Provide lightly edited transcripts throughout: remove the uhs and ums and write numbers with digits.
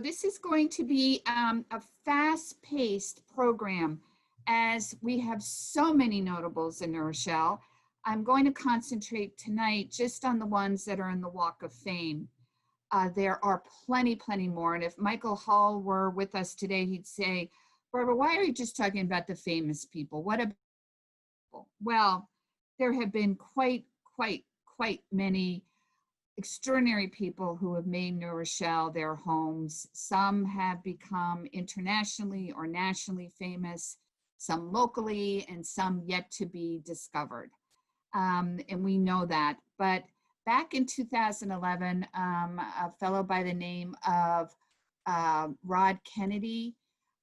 this is going to be a fast-paced program, as we have so many notables in New Rochelle. I'm going to concentrate tonight just on the ones that are in the Walk of Fame. There are plenty more, and if Michael Hall were with us today, he'd say, Barbara, why are you just talking about the famous people? What about people? Well, there have been quite many extraordinary people who have made New Rochelle their homes. Some have become internationally or nationally famous, some locally, and some yet to be discovered. And we know that. But back in 2011, a fellow by the name of Rod Kennedy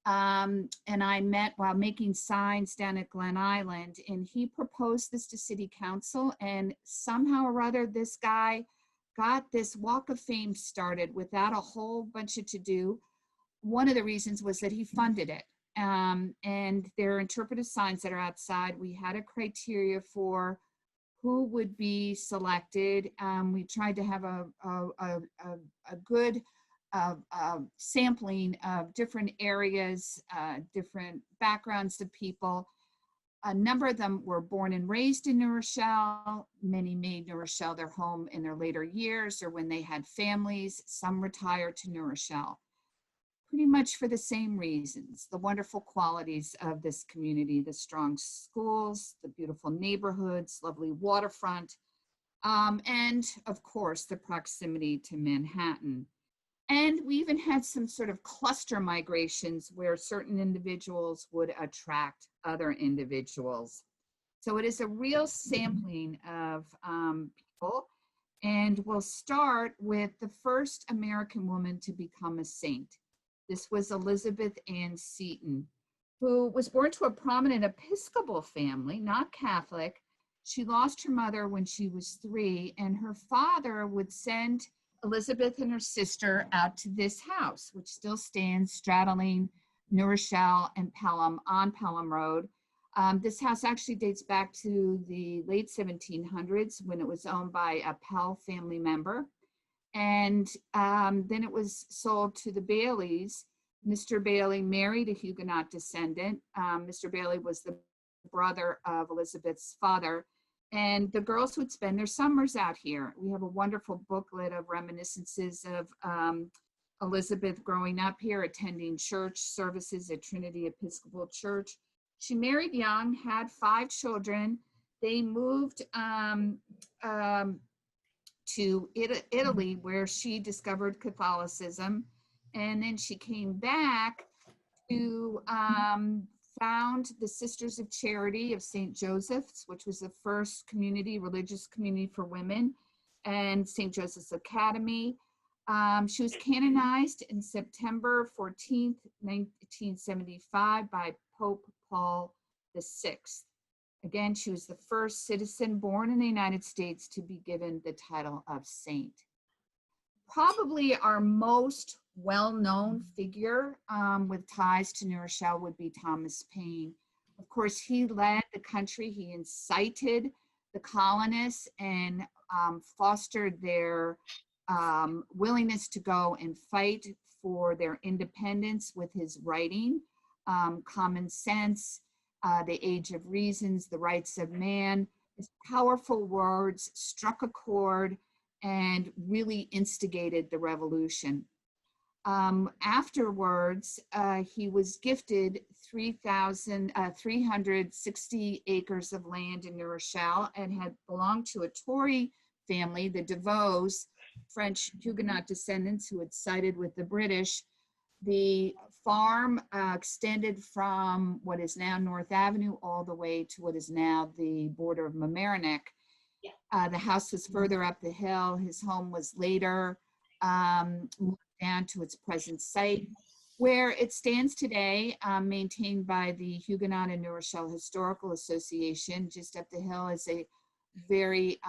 and I met while making signs down at Glen Island, and he proposed this to City Council, and somehow or other this guy got this Walk of Fame started without a whole bunch of to-do. One of the reasons was that he funded it. And there are interpretive signs that are outside. We had a criteria for who would be selected. We tried to have a good sampling of different areas, different backgrounds of people. A number of them were born and raised in New Rochelle. Many made New Rochelle their home in their later years or when they had families. Some retired to New Rochelle, pretty much for the same reasons: the wonderful qualities of this community, the strong schools, the beautiful neighborhoods, lovely waterfront, and of course, the proximity to Manhattan. And we even had some sort of cluster migrations where certain individuals would attract other individuals. So it is a real sampling of people. And we'll start with the first American woman to become a saint. This was Elizabeth Ann Seton, who was born to a prominent Episcopal family, not Catholic. She lost her mother when she was 3, and her father would send Elizabeth and her sister out to this house, which still stands straddling New Rochelle and Pelham on Pelham Road. This house actually dates back to the late 1700s when it was owned by a Pell family member. And then it was sold to the Baileys. Mr. Bailey married a Huguenot descendant. Mr. Bailey was the brother of Elizabeth's father. And the girls would spend their summers out here. We have a wonderful booklet of reminiscences of Elizabeth growing up here, attending church services at Trinity Episcopal Church. She married young, had 5 children. They moved to Italy, where she discovered Catholicism. And then she came back to found the Sisters of Charity of St. Joseph's, which was the first religious community for women, and St. Joseph's Academy. She was canonized in September 14th, 1975 by Pope Paul VI. Again, she was the first citizen born in the United States to be given the title of saint. Probably our most well-known figure with ties to New Rochelle would be Thomas Paine. Of course, he led the country. He incited the colonists and fostered their willingness to go and fight for their independence with his writing, Common Sense, The Age of Reasons, The Rights of Man. His powerful words struck a chord and really instigated the revolution. Afterwards, he was gifted 360 acres of land in New Rochelle and had belonged to a Tory family, the DeVoes, French Huguenot descendants who had sided with the British. The farm extended from what is now North Avenue all the way to what is now the border of Mamaroneck. The house was further up the hill. His home was later moved down to its present site, where it stands today, maintained by the Huguenot and New Rochelle Historical Association. Just up the hill is a very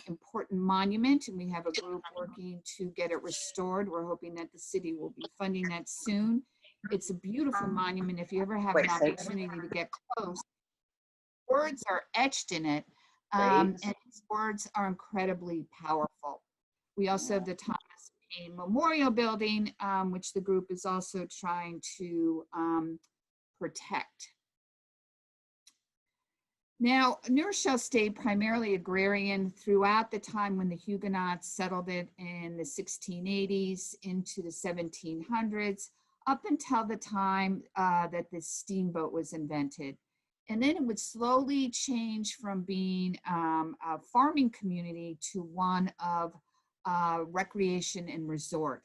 important monument, and we have a group working to get it restored. We're hoping that the city will be funding that soon. It's a beautiful monument. If you ever have an opportunity to get close, words are etched in it, and his words are incredibly powerful. We also have the Thomas a memorial building, which the group is also trying to protect. Now, New Rochelle stayed primarily agrarian throughout the time when the Huguenots settled it in the 1680s into the 1700s, up until the time that the steamboat was invented. And then it would slowly change from being a farming community to one of recreation and resort.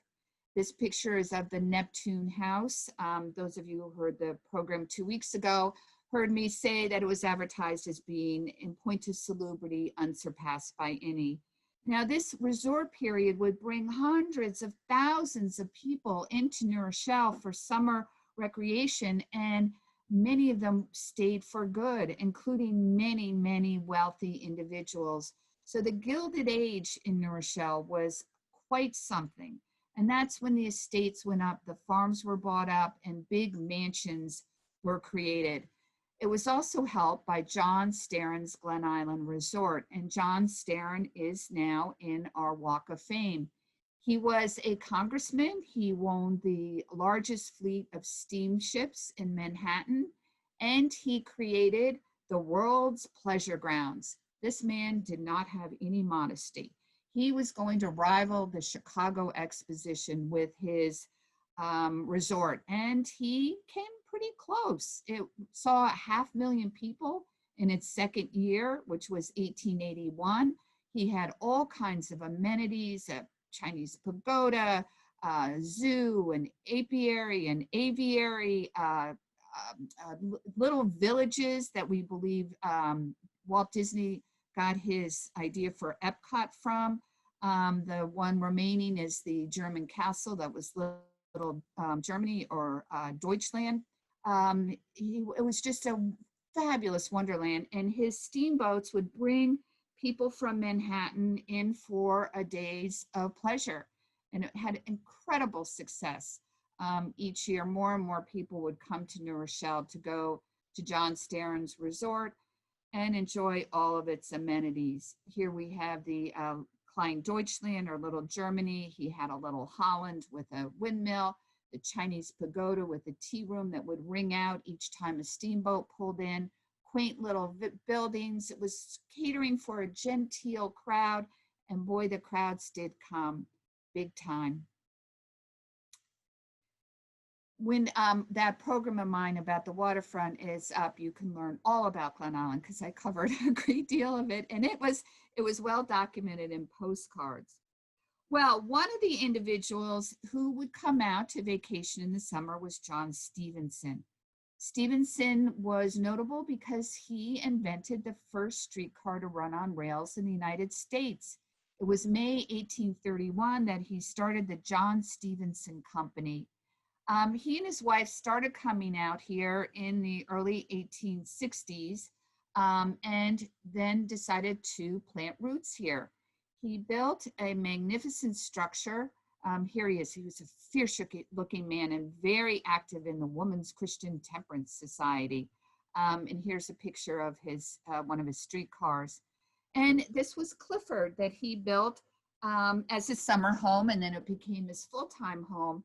This picture is of the Neptune House. Those of you who heard the program 2 weeks ago heard me say that it was advertised as being, in point of salubrity, unsurpassed by any. Now, this resort period would bring hundreds of thousands of people into New Rochelle for summer recreation, and many of them stayed for good, including many, many wealthy individuals. So the Gilded Age in New Rochelle was quite something. And that's when the estates went up, the farms were bought up, and big mansions were created. It was also helped by John Starren's Glen Island Resort, and John Starren is now in our Walk of Fame. He was a congressman. He owned the largest fleet of steamships in Manhattan, and he created the world's pleasure grounds. This man did not have any modesty. He was going to rival the Chicago Exposition with his resort, and he came pretty close. It saw 500,000 people in its second year, which was 1881. He had all kinds of amenities, a Chinese pagoda, zoo, an apiary, an aviary, little villages that we believe Walt Disney got his idea for Epcot from. The one remaining is the German castle that was little Germany or Deutschland. It was just a fabulous wonderland, and his steamboats would bring people from Manhattan in for a days of pleasure, and it had incredible success. Each year, more and more people would come to New Rochelle to go to John Starren's resort and enjoy all of its amenities. Here we have the Klein Deutschland, or Little Germany. He had a little Holland with a windmill, the Chinese pagoda with a tea room that would ring out each time a steamboat pulled in, quaint little buildings. It was catering for a genteel crowd, and boy, the crowds did come big time. When that program of mine about the waterfront is up, you can learn all about Glen Island, because I covered a great deal of it, and it was well documented in postcards. Well, one of the individuals who would come out to vacation in the summer was John Stevenson. Stevenson was notable because he invented the first streetcar to run on rails in the United States. It was May 1831 that he started the John Stevenson Company. He and his wife started coming out here in the early 1860s and then decided to plant roots here. He built a magnificent structure. Here he is. He was a fierce-looking man and very active in the Women's Christian Temperance Society. And here's a picture of his one of his streetcars. And this was Clifford that he built as his summer home, and then it became his full-time home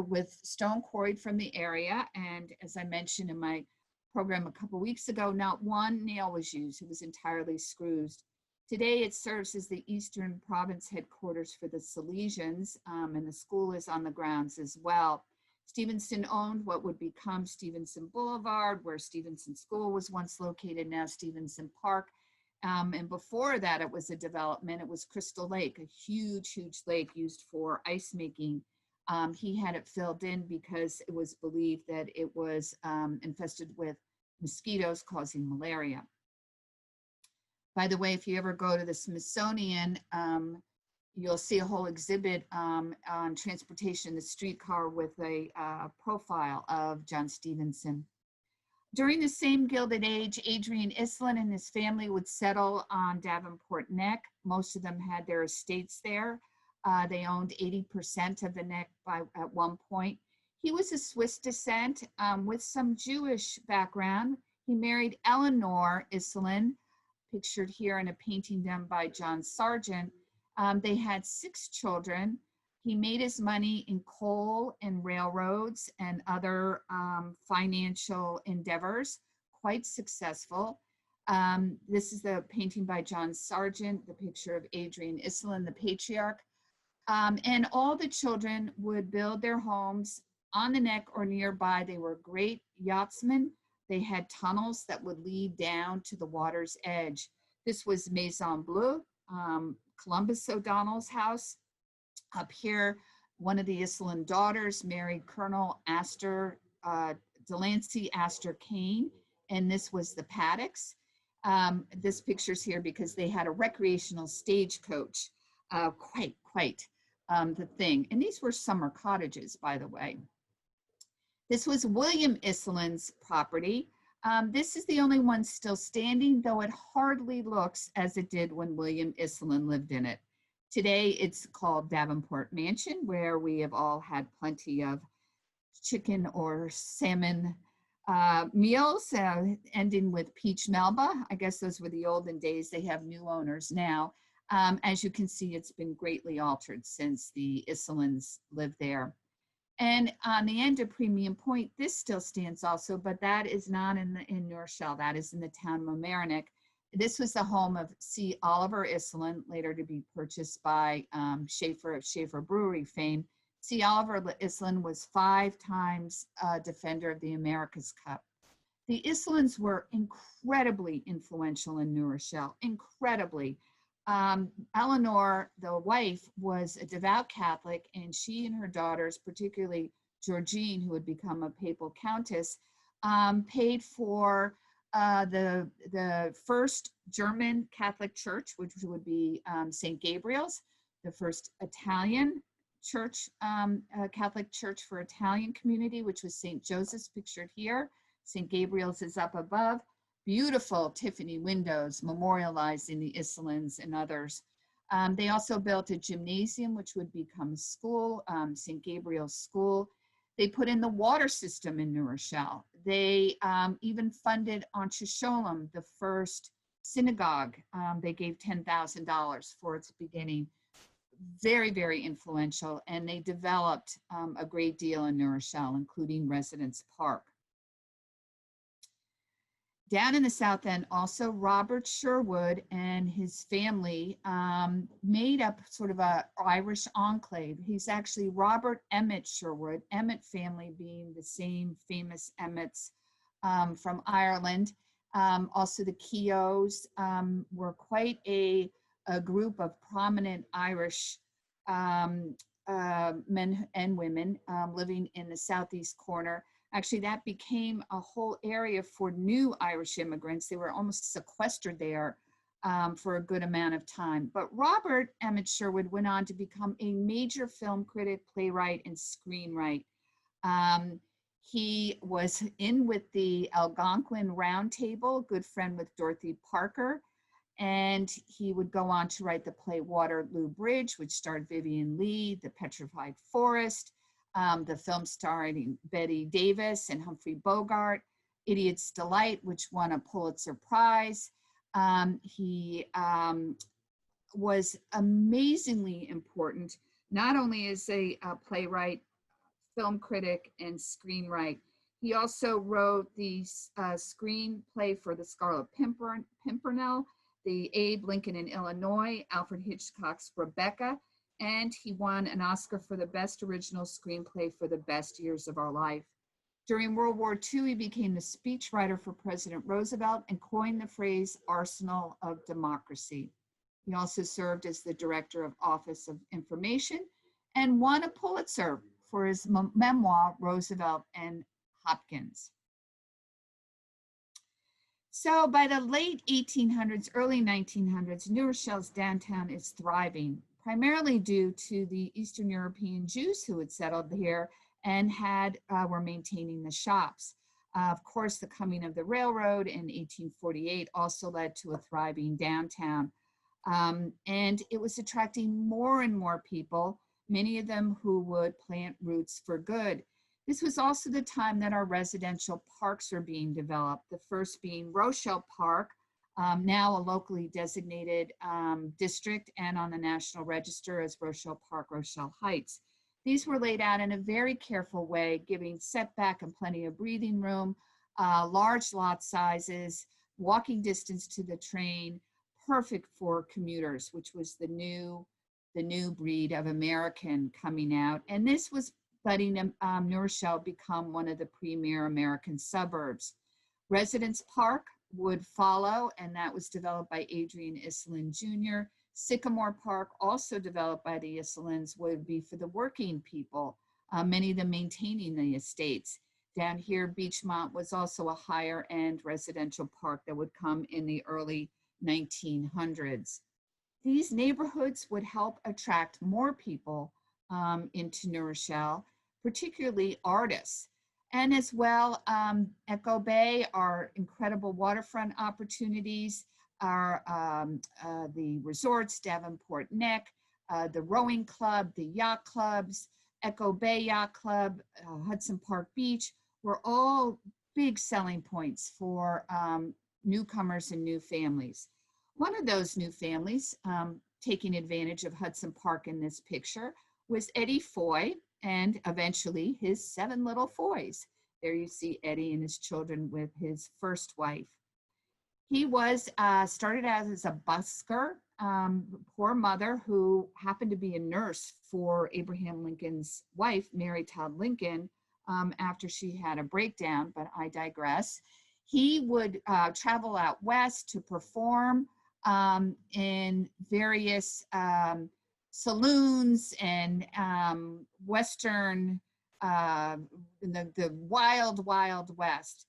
with stone quarried from the area. And as I mentioned in my program a couple weeks ago, not one nail was used. It was entirely screws. Today, it serves as the Eastern Province headquarters for the Salesians, and the school is on the grounds as well. Stevenson owned what would become Stevenson Boulevard, where Stevenson School was once located, now Stevenson Park. And before that, it was a development. It was Crystal Lake, a huge, huge lake used for ice making. He had it filled in because it was believed that it was infested with mosquitoes causing malaria. By the way, if you ever go to the Smithsonian, you'll see a whole exhibit on transportation in the streetcar with a profile of John Stevenson. During the same Gilded Age, Adrian Islin and his family would settle on Davenport Neck. Most of them had their estates there. They owned 80% of the neck at one point. He was of Swiss descent with some Jewish background. He married Eleanor Islin, pictured here in a painting done by John Sargent. They had 6 children. He made his money in coal and railroads and other financial endeavors, quite successful. This is the painting by John Sargent, the picture of Adrian Iselin, the patriarch. And all the children would build their homes on the neck or nearby. They were great yachtsmen. They had tunnels that would lead down to the water's edge. This was Maison Bleue, Columbus O'Donnell's house. Up here, one of the Iselin daughters married Colonel Delancey Astor Kane, and this was the paddocks. This picture's here because they had a recreational stagecoach, quite the thing. And these were summer cottages, by the way. This was William Iselin's property. This is the only one still standing, though it hardly looks as it did when William Iselin lived in it. Today, it's called Davenport Mansion, where we have all had plenty of chicken or salmon meals, ending with peach melba. I guess those were the olden days. They have new owners now. As you can see, it's been greatly altered since the Iselins lived there. And on the end of Premium Point, this still stands also, but that is not in New Rochelle. That is in the town of Mamaroneck. This was the home of C. Oliver Iselin, later to be purchased by Schaefer of Schaefer Brewery fame. C. Oliver Iselin was 5 times defender of the America's Cup. The Iselins were incredibly influential in New Rochelle, incredibly. Eleanor, the wife, was a devout Catholic, and she and her daughters, particularly Georgine, who would become a papal countess, paid for the first German Catholic church, which would be St. Gabriel's, the first Italian church, Catholic church for Italian community, which was St. Joseph's, pictured here. St. Gabriel's is up above. Beautiful Tiffany windows memorializing the Iselins and others. They also built a gymnasium, which would become a school, St. Gabriel's School. They put in the water system in New Rochelle. They even funded Anshe Sholem, the first synagogue. They gave $10,000 for its beginning. Very, very influential, and they developed a great deal in New Rochelle, including Residence Park. Down in the South End, also Robert Sherwood and his family made up sort of an Irish enclave. He's actually Robert Emmet Sherwood, Emmet family being the same famous Emmets from Ireland. Also the Keoghs were quite a group of prominent Irish men and women living in the southeast corner. Actually, that became a whole area for new Irish immigrants. They were almost sequestered there for a good amount of time. But Robert Emmet Sherwood went on to become a major film critic, playwright, and screenwriter. He was in with the Algonquin Round Table, good friend with Dorothy Parker, and he would go on to write the play Waterloo Bridge, which starred Vivian Leigh, The Petrified Forest, the film starring Bette Davis and Humphrey Bogart, Idiot's Delight, which won a Pulitzer Prize. He was amazingly important, not only as a playwright, film critic, and screenwriter. He also wrote the screenplay for The Scarlet Pimpernel, the Abe Lincoln in Illinois, Alfred Hitchcock's Rebecca, and he won an Oscar for the Best Original Screenplay for The Best Years of Our Life. During World War II, he became the speechwriter for President Roosevelt and coined the phrase Arsenal of Democracy. He also served as the director of Office of Information and won a Pulitzer for his memoir, Roosevelt and Hopkins. So by the late 1800s, early 1900s, New Rochelle's downtown is thriving, primarily due to the Eastern European Jews who had settled here and were maintaining the shops. Of course, the coming of the railroad in 1848 also led to a thriving downtown. And it was attracting more and more people, many of them who would plant roots for good. This was also the time that our residential parks were being developed, the first being Rochelle Park, now a locally designated district and on the National Register as Rochelle Park, Rochelle Heights. These were laid out in a very careful way, giving setback and plenty of breathing room, large lot sizes, walking distance to the train, perfect for commuters, which was the new breed of American coming out. And this was letting New Rochelle become one of the premier American suburbs. Residence Park would follow, and that was developed by Adrian Iselin Jr. Sycamore Park, also developed by the Iselins, would be for the working people, many of them maintaining the estates. Down here, Beachmont was also a higher end residential park that would come in the early 1900s. These neighborhoods would help attract more people into New Rochelle, particularly artists. And as well, Echo Bay, our incredible waterfront opportunities, are the resorts, Davenport Neck, the rowing club, the yacht clubs, Echo Bay Yacht Club, Hudson Park Beach, were all big selling points for newcomers and new families. One of those new families taking advantage of Hudson Park in this picture was Eddie Foy, and eventually his 7 little Foys. There you see Eddie and his children with his first wife. He was started out as a busker, poor mother who happened to be a nurse for Abraham Lincoln's wife, Mary Todd Lincoln, after she had a breakdown, but I digress. He would travel out west to perform in various saloons and Western, in the wild, wild West.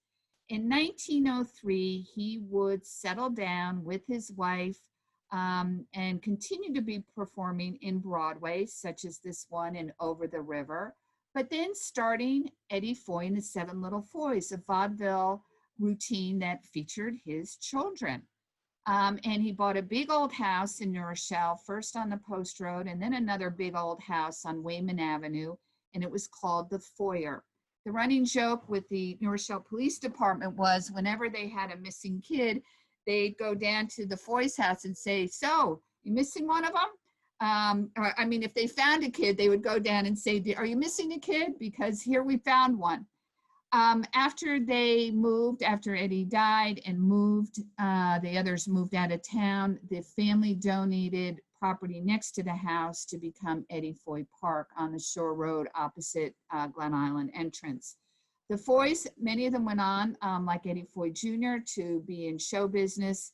In 1903, he would settle down with his wife and continue to be performing in Broadway, such as this one in Over the River, but then starting Eddie Foy and the 7 Little Foys, a vaudeville routine that featured his children. And he bought a big old house in New Rochelle, first on the Post Road, and then another big old house on Wayman Avenue, and it was called the Foyer. The running joke with the New Rochelle Police Department was whenever they had a missing kid, they'd go down to the Foy's house and say, "So, you missing one of them?" Or, I mean, if they found a kid, they would go down and say, "Are you missing a kid? Because here we found one." After they moved, after Eddie died and moved, the others moved out of town, the family donated property next to the house to become Eddie Foy Park on the Shore Road opposite Glen Island entrance. The Foys, many of them went on, like Eddie Foy Jr., to be in show business.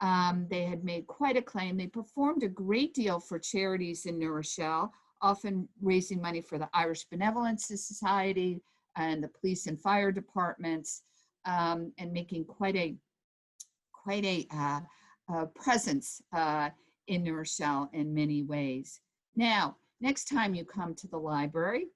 They had made quite a claim. They performed a great deal for charities in New Rochelle, often raising money for the Irish Benevolence Society and the police and fire departments, and making quite a presence in New Rochelle in many ways. Now, next time you come to the library,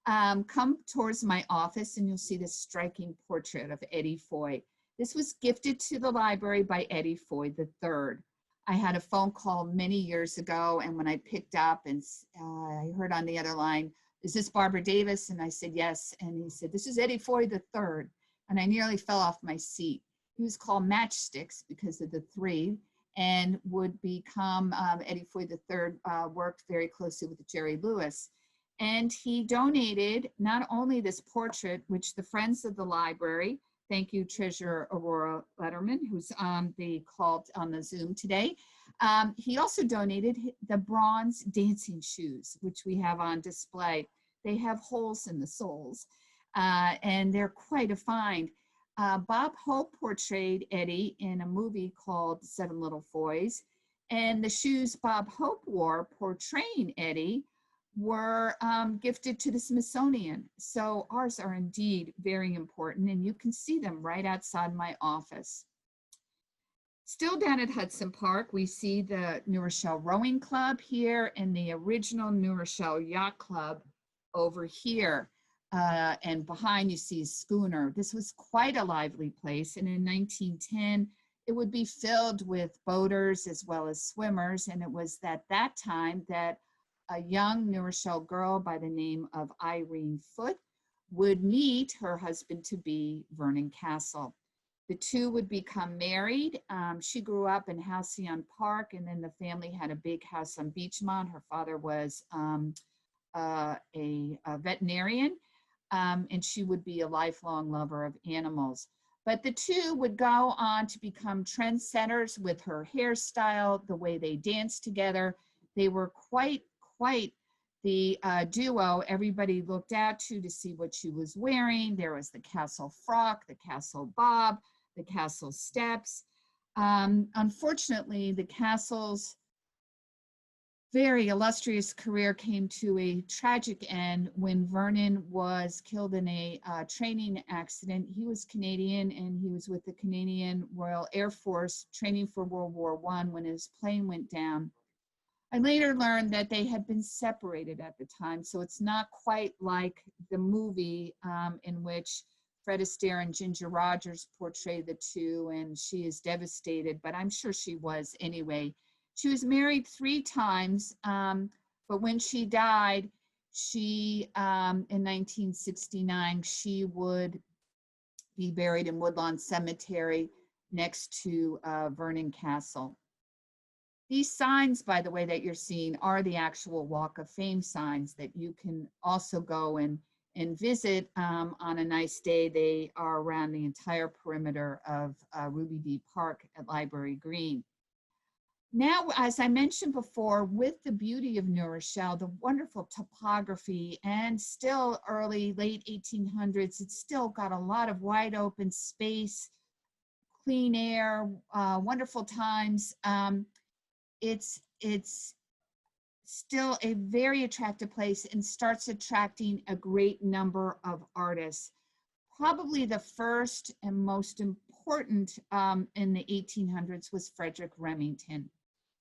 come towards my office and you'll see this striking portrait of Eddie Foy. This was gifted to the library by Eddie Foy III. I had a phone call many years ago, and when I picked up and I heard on the other line, "Is this Barbara Davis?" And I said, "Yes." And he said, "This is Eddie Foy III." And I nearly fell off my seat. He was called Matchsticks because of the 3, and would become, Eddie Foy III worked very closely with Jerry Lewis. And he donated not only this portrait, which the Friends of the Library, thank you, Treasurer Aurora Letterman, who's on the call on the Zoom today. He also donated the bronze dancing shoes, which we have on display. They have holes in the soles, and they're quite a find. Bob Hope portrayed Eddie in a movie called 7 Little Foys, and the shoes Bob Hope wore portraying Eddie were gifted to the Smithsonian. So ours are indeed very important, and you can see them right outside my office. Still down at Hudson Park, we see the New Rochelle Rowing Club here and the original New Rochelle Yacht Club over here. And behind you see a schooner. This was quite a lively place, and in 1910, it would be filled with boaters as well as swimmers, and it was at that time that a young New Rochelle girl by the name of Irene Foote would meet her husband-to-be, Vernon Castle. The two would become married. She grew up in Halcyon Park, and then the family had a big house on Beachmont. Her father was a veterinarian, and she would be a lifelong lover of animals. But the two would go on to become trendsetters with her hairstyle, the way they danced together. They were quite the duo everybody looked out to see what she was wearing. There was the castle frock, the castle bob, the castle steps. Unfortunately, the castle's very illustrious career came to a tragic end when Vernon was killed in a training accident. He was Canadian, and he was with the Canadian Royal Air Force training for World War I when his plane went down. I later learned that they had been separated at the time, so it's not quite like the movie in which Fred Astaire and Ginger Rogers portray the two, and she is devastated, but I'm sure she was anyway. She was married 3 times, but when she died, she, in 1969, she would be buried in Woodlawn Cemetery next to Vernon Castle. These signs, by the way, that you're seeing are the actual Walk of Fame signs that you can also go and visit on a nice day. They are around the entire perimeter of Ruby D. Park at Library Green. Now, as I mentioned before, with the beauty of New Rochelle, the wonderful topography, and still late 1800s, it's still got a lot of wide open space, clean air, wonderful times. It's still a very attractive place and starts attracting a great number of artists. Probably the first and most important in the 1800s was Frederick Remington.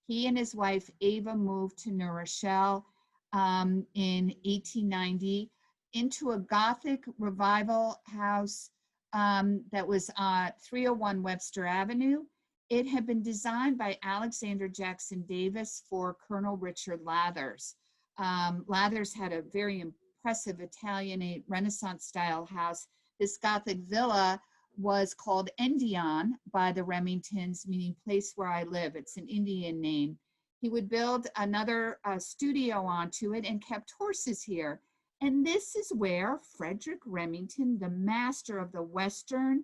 He and his wife Ava moved to New Rochelle in 1890 into a Gothic revival house that was 301 Webster Avenue. It had been designed by Alexander Jackson Davis for Colonel Richard Lathers. Lathers had a very impressive Italianate Renaissance style house. This Gothic villa was called Endion by the Remingtons, meaning place where I live. It's an Indian name. He would build another studio onto it and kept horses here. And this is where Frederick Remington, the master of the Western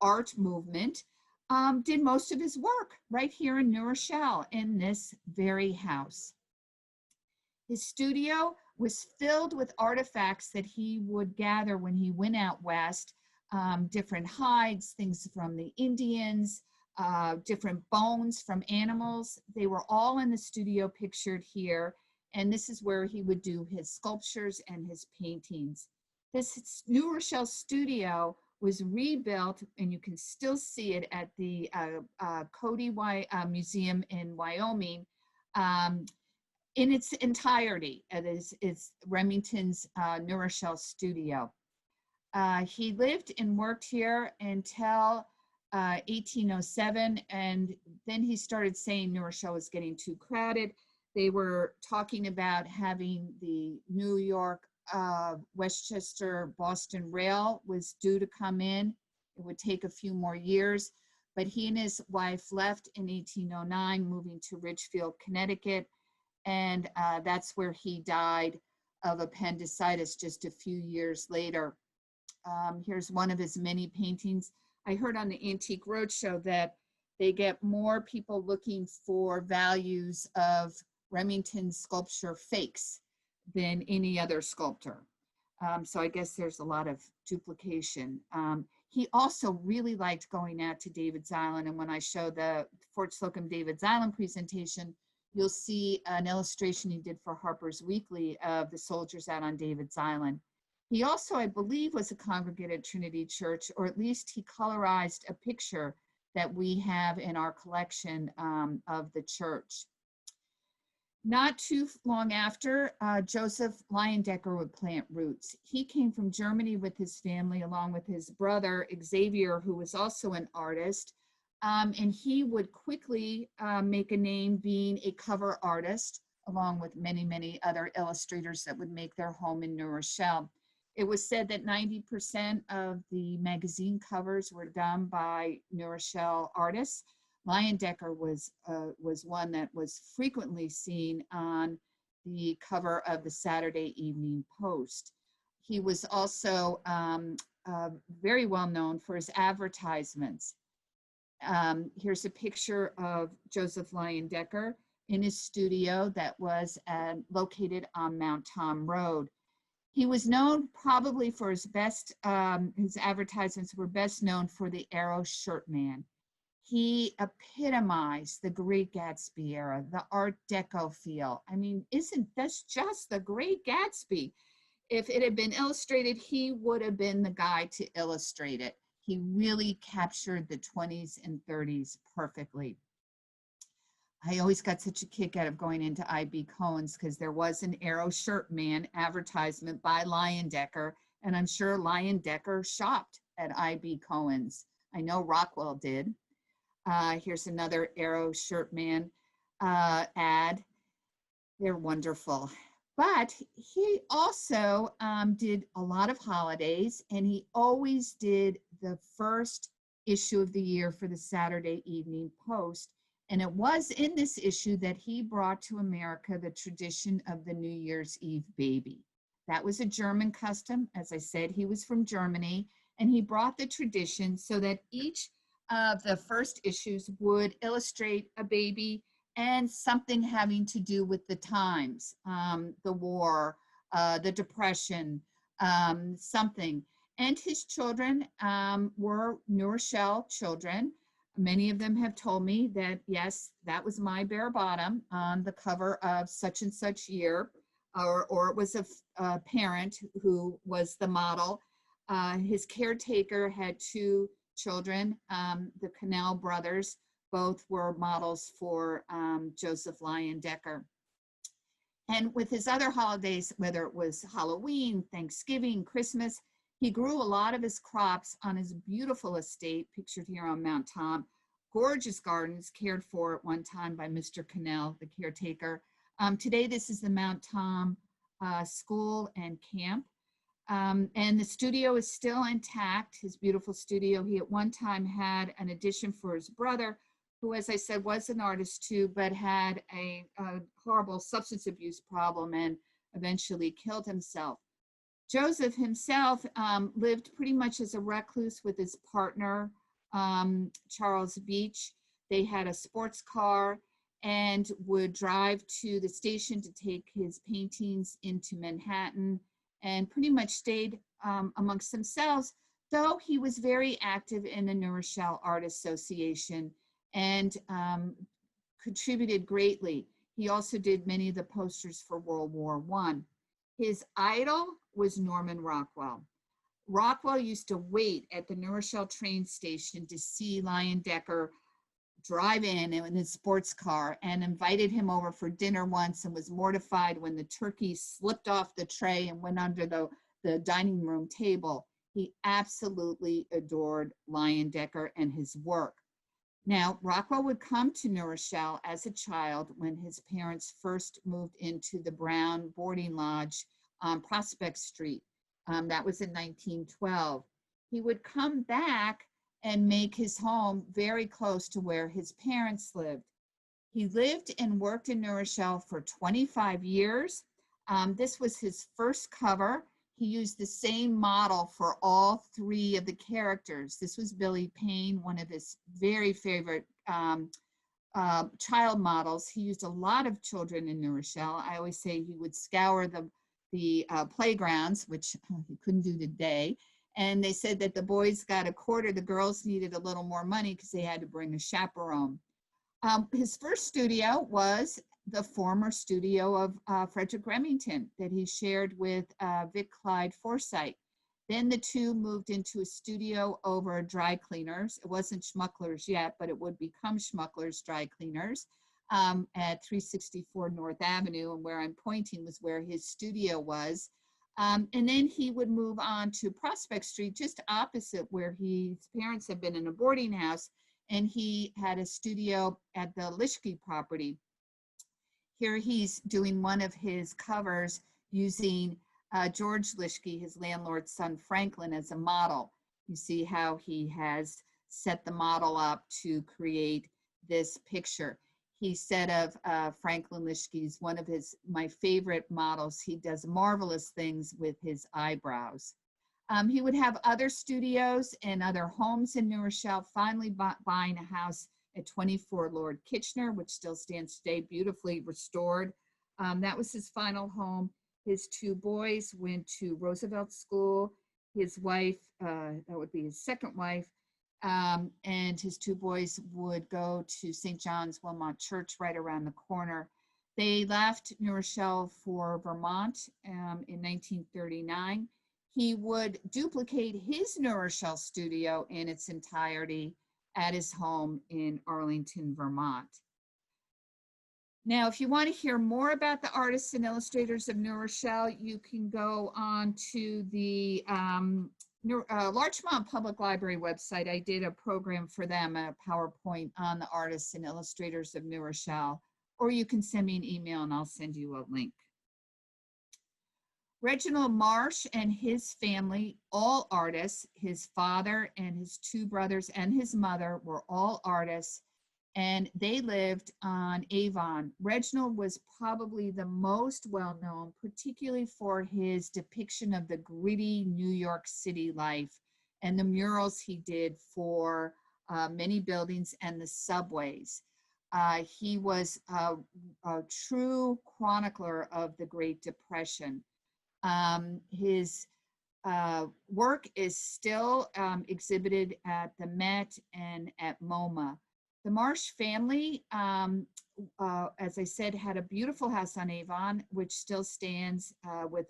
art movement, did most of his work right here in New Rochelle in this very house. His studio was filled with artifacts that he would gather when he went out west, different hides, things from the Indians, different bones from animals. They were all in the studio pictured here, and this is where he would do his sculptures and his paintings. This New Rochelle studio was rebuilt, and you can still see it at the Cody Museum in Wyoming in its entirety. It's Remington's New Rochelle studio. He lived and worked here until 1807, and then he started saying New Rochelle was getting too crowded. They were talking about having the New York, Westchester, Boston Rail was due to come in. It would take a few more years, but he and his wife left in 1809, moving to Ridgefield, Connecticut, and that's where he died of appendicitis just a few years later. Here's one of his many paintings. I heard on the Antique Roadshow that they get more people looking for values of Remington's sculpture fakes than any other sculptor. So I guess there's a lot of duplication. He also really liked going out to David's Island, and when I show the Fort Slocum David's Island presentation, you'll see an illustration he did for Harper's Weekly of the soldiers out on David's Island. He also, I believe, was a congregant at Trinity Church, or at least he colorized a picture that we have in our collection of the church. Not too long after, Joseph Leyendecker would plant roots. He came from Germany with his family, along with his brother, Xavier, who was also an artist. And he would quickly make a name being a cover artist, along with many, many other illustrators that would make their home in New Rochelle. It was said that 90% of the magazine covers were done by New Rochelle artists. Leyendecker was one that was frequently seen on the cover of the Saturday Evening Post. He was also very well known for his advertisements. Here's a picture of Joseph Leyendecker in his studio that was located on Mount Tom Road. He was known probably for his his advertisements were best known for the Arrow Shirt Man. He epitomized the Great Gatsby era, the Art Deco feel. I mean, isn't this just the Great Gatsby? If it had been illustrated, he would have been the guy to illustrate it. He really captured the 20s and 30s perfectly. I always got such a kick out of going into I.B. Cohen's because there was an Arrow Shirt Man advertisement by Leyendecker, and I'm sure Leyendecker shopped at I.B. Cohen's. I know Rockwell did. Here's another Arrow Shirt Man ad. They're wonderful. But he also did a lot of holidays, and he always did the first issue of the year for the Saturday Evening Post. And it was in this issue that he brought to America the tradition of the New Year's Eve baby. That was a German custom. As I said, he was from Germany, and he brought the tradition so that each of the first issues would illustrate a baby and something having to do with the times, the war, the Depression, something. And his children were New Rochelle children. Many of them have told me that, yes, that was my bare bottom on the cover of such and such year, or it was a parent who was the model. His caretaker had two children, the Cannell brothers. Both were models for Joseph Leyendecker. And with his other holidays, whether it was Halloween, Thanksgiving, Christmas, he grew a lot of his crops on his beautiful estate, pictured here on Mount Tom. Gorgeous gardens cared for at one time by Mr. Cannell, the caretaker. Today, this is the Mount Tom School and Camp. And the studio is still intact, his beautiful studio. He at one time had an addition for his brother, who, as I said, was an artist too, but had a horrible substance abuse problem and eventually killed himself. Joseph himself lived pretty much as a recluse with his partner, Charles Beach. They had a sports car and would drive to the station to take his paintings into Manhattan and pretty much stayed amongst themselves, though he was very active in the New Rochelle Art Association and contributed greatly. He also did many of the posters for World War I. His idol was Norman Rockwell. Rockwell used to wait at the New Rochelle train station to see Leyendecker drive in his sports car, and invited him over for dinner once and was mortified when the turkey slipped off the tray and went under the dining room table. He absolutely adored Leyendecker and his work. Now, Rockwell would come to New Rochelle as a child when his parents first moved into the Brown boarding lodge on Prospect Street. That was in 1912. He would come back and make his home very close to where his parents lived. He lived and worked in New Rochelle for 25 years. This was his first cover. He used the same model for all three of the characters. This was Billy Paine, one of his very favorite child models. He used a lot of children in New Rochelle. I always say he would scour the playgrounds, which he couldn't do today. And they said that the boys got a quarter, the girls needed a little more money because they had to bring a chaperone. His first studio was the former studio of Frederick Remington that he shared with Vic Clyde Forsythe. Then the two moved into a studio over dry cleaners. It wasn't Schmuckler's yet, but it would become Schmuckler's Dry Cleaners at 364 North Avenue. And where I'm pointing was where his studio was. And then he would move on to Prospect Street, just opposite where his parents had been in a boarding house, and he had a studio at the Lischke property. Here he's doing one of his covers using George Lischke, his landlord's son Franklin, as a model. You see how he has set the model up to create this picture. He said of Franklin Lischke's, one of my favorite models, he does marvelous things with his eyebrows. He would have other studios and other homes in New Rochelle, finally buying a house at 24 Lord Kitchener, which still stands today, beautifully restored. That was his final home. His two boys went to Roosevelt School. His wife, that would be his second wife, and his two boys would go to St. John's Wilmot Church right around the corner. They left New Rochelle for Vermont in 1939. He would duplicate his New Rochelle studio in its entirety at his home in Arlington, Vermont. Now, if you want to hear more about the artists and illustrators of New Rochelle, you can go on to the Larchmont Public Library website. I did a program for them, a PowerPoint on the artists and illustrators of New Rochelle, or you can send me an email and I'll send you a link. Reginald Marsh and his family, all artists. His father and his two brothers and his mother were all artists, and they lived on Avon. Reginald was probably the most well-known, particularly for his depiction of the gritty New York City life and the murals he did for many buildings and the subways. He was a true chronicler of the Great Depression. His work is still exhibited at the Met and at MoMA. The Marsh family, as I said, had a beautiful house on Avon, which still stands with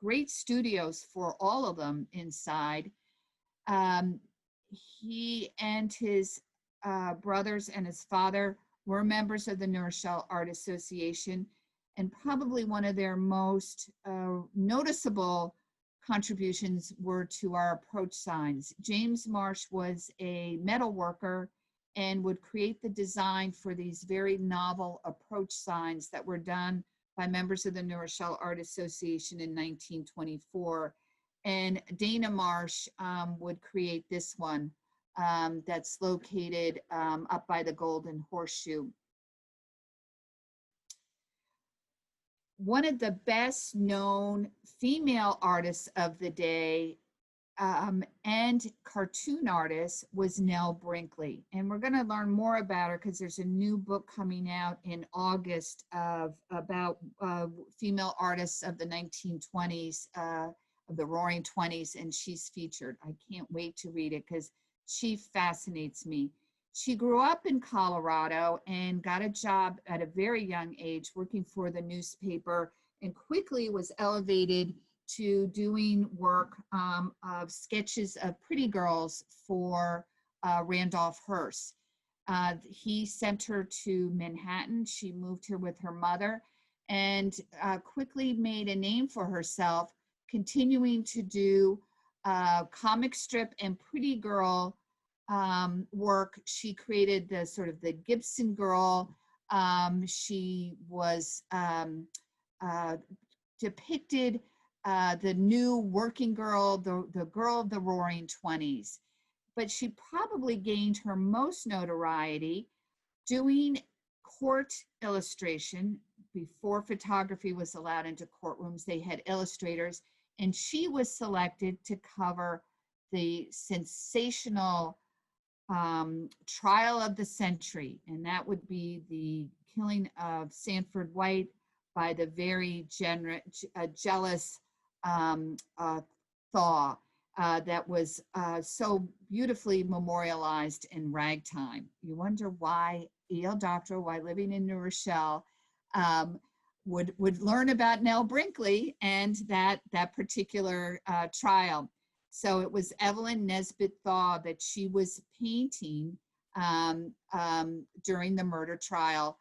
great studios for all of them inside. He and his brothers and his father were members of the New Rochelle Art Association, and probably one of their most noticeable contributions were to our approach signs. James Marsh was a metal worker and would create the design for these very novel approach signs that were done by members of the New Rochelle Art Association in 1924. And Dana Marsh would create this one that's located up by the Golden Horseshoe. One of the best known female artists of the day and cartoon artist was Nell Brinkley. And we're going to learn more about her because there's a new book coming out in August about female artists of the 1920s, of the Roaring '20s, and she's featured. I can't wait to read it because she fascinates me. She grew up in Colorado and got a job at a very young age working for the newspaper, and quickly was elevated to doing work of sketches of pretty girls for Randolph Hearst. He sent her to Manhattan. She moved here with her mother and quickly made a name for herself, continuing to do comic strip and pretty girl work. She created the sort of the Gibson girl. She was depicted the new working girl, the girl of the Roaring '20s. But she probably gained her most notoriety doing court illustration. Before photography was allowed into courtrooms, they had illustrators, and she was selected to cover the sensational trial of the century, and that would be the killing of Sanford White by the very jealous Thaw that was so beautifully memorialized in Ragtime. You wonder why E.L. Doctorow, while living in New Rochelle, would learn about Nell Brinkley and that particular trial. So it was Evelyn Nesbit Thaw that she was painting during the murder trial,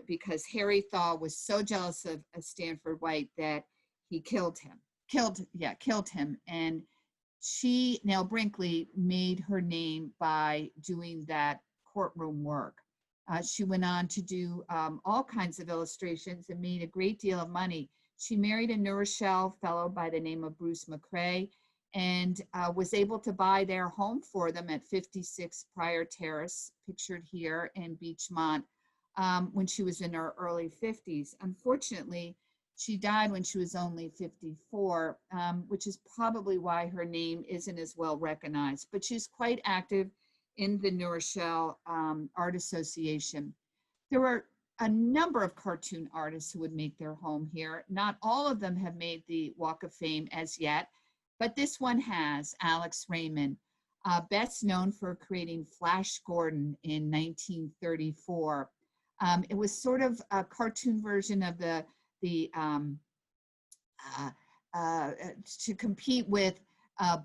because Harry Thaw was so jealous of Sanford White that he killed him. And she, Nell Brinkley, made her name by doing that courtroom work. She went on to do all kinds of illustrations and made a great deal of money. She married a New Rochelle fellow by the name of Bruce McCrae and was able to buy their home for them at 56 Prior Terrace, pictured here in Beachmont, when she was in her early 50s. Unfortunately, she died when she was only 54, which is probably why her name isn't as well recognized, but she's quite active in the New Rochelle Art Association. There were a number of cartoon artists who would make their home here. Not all of them have made the Walk of Fame as yet, but this one has, Alex Raymond, best known for creating Flash Gordon in 1934. It was sort of a cartoon version of to compete with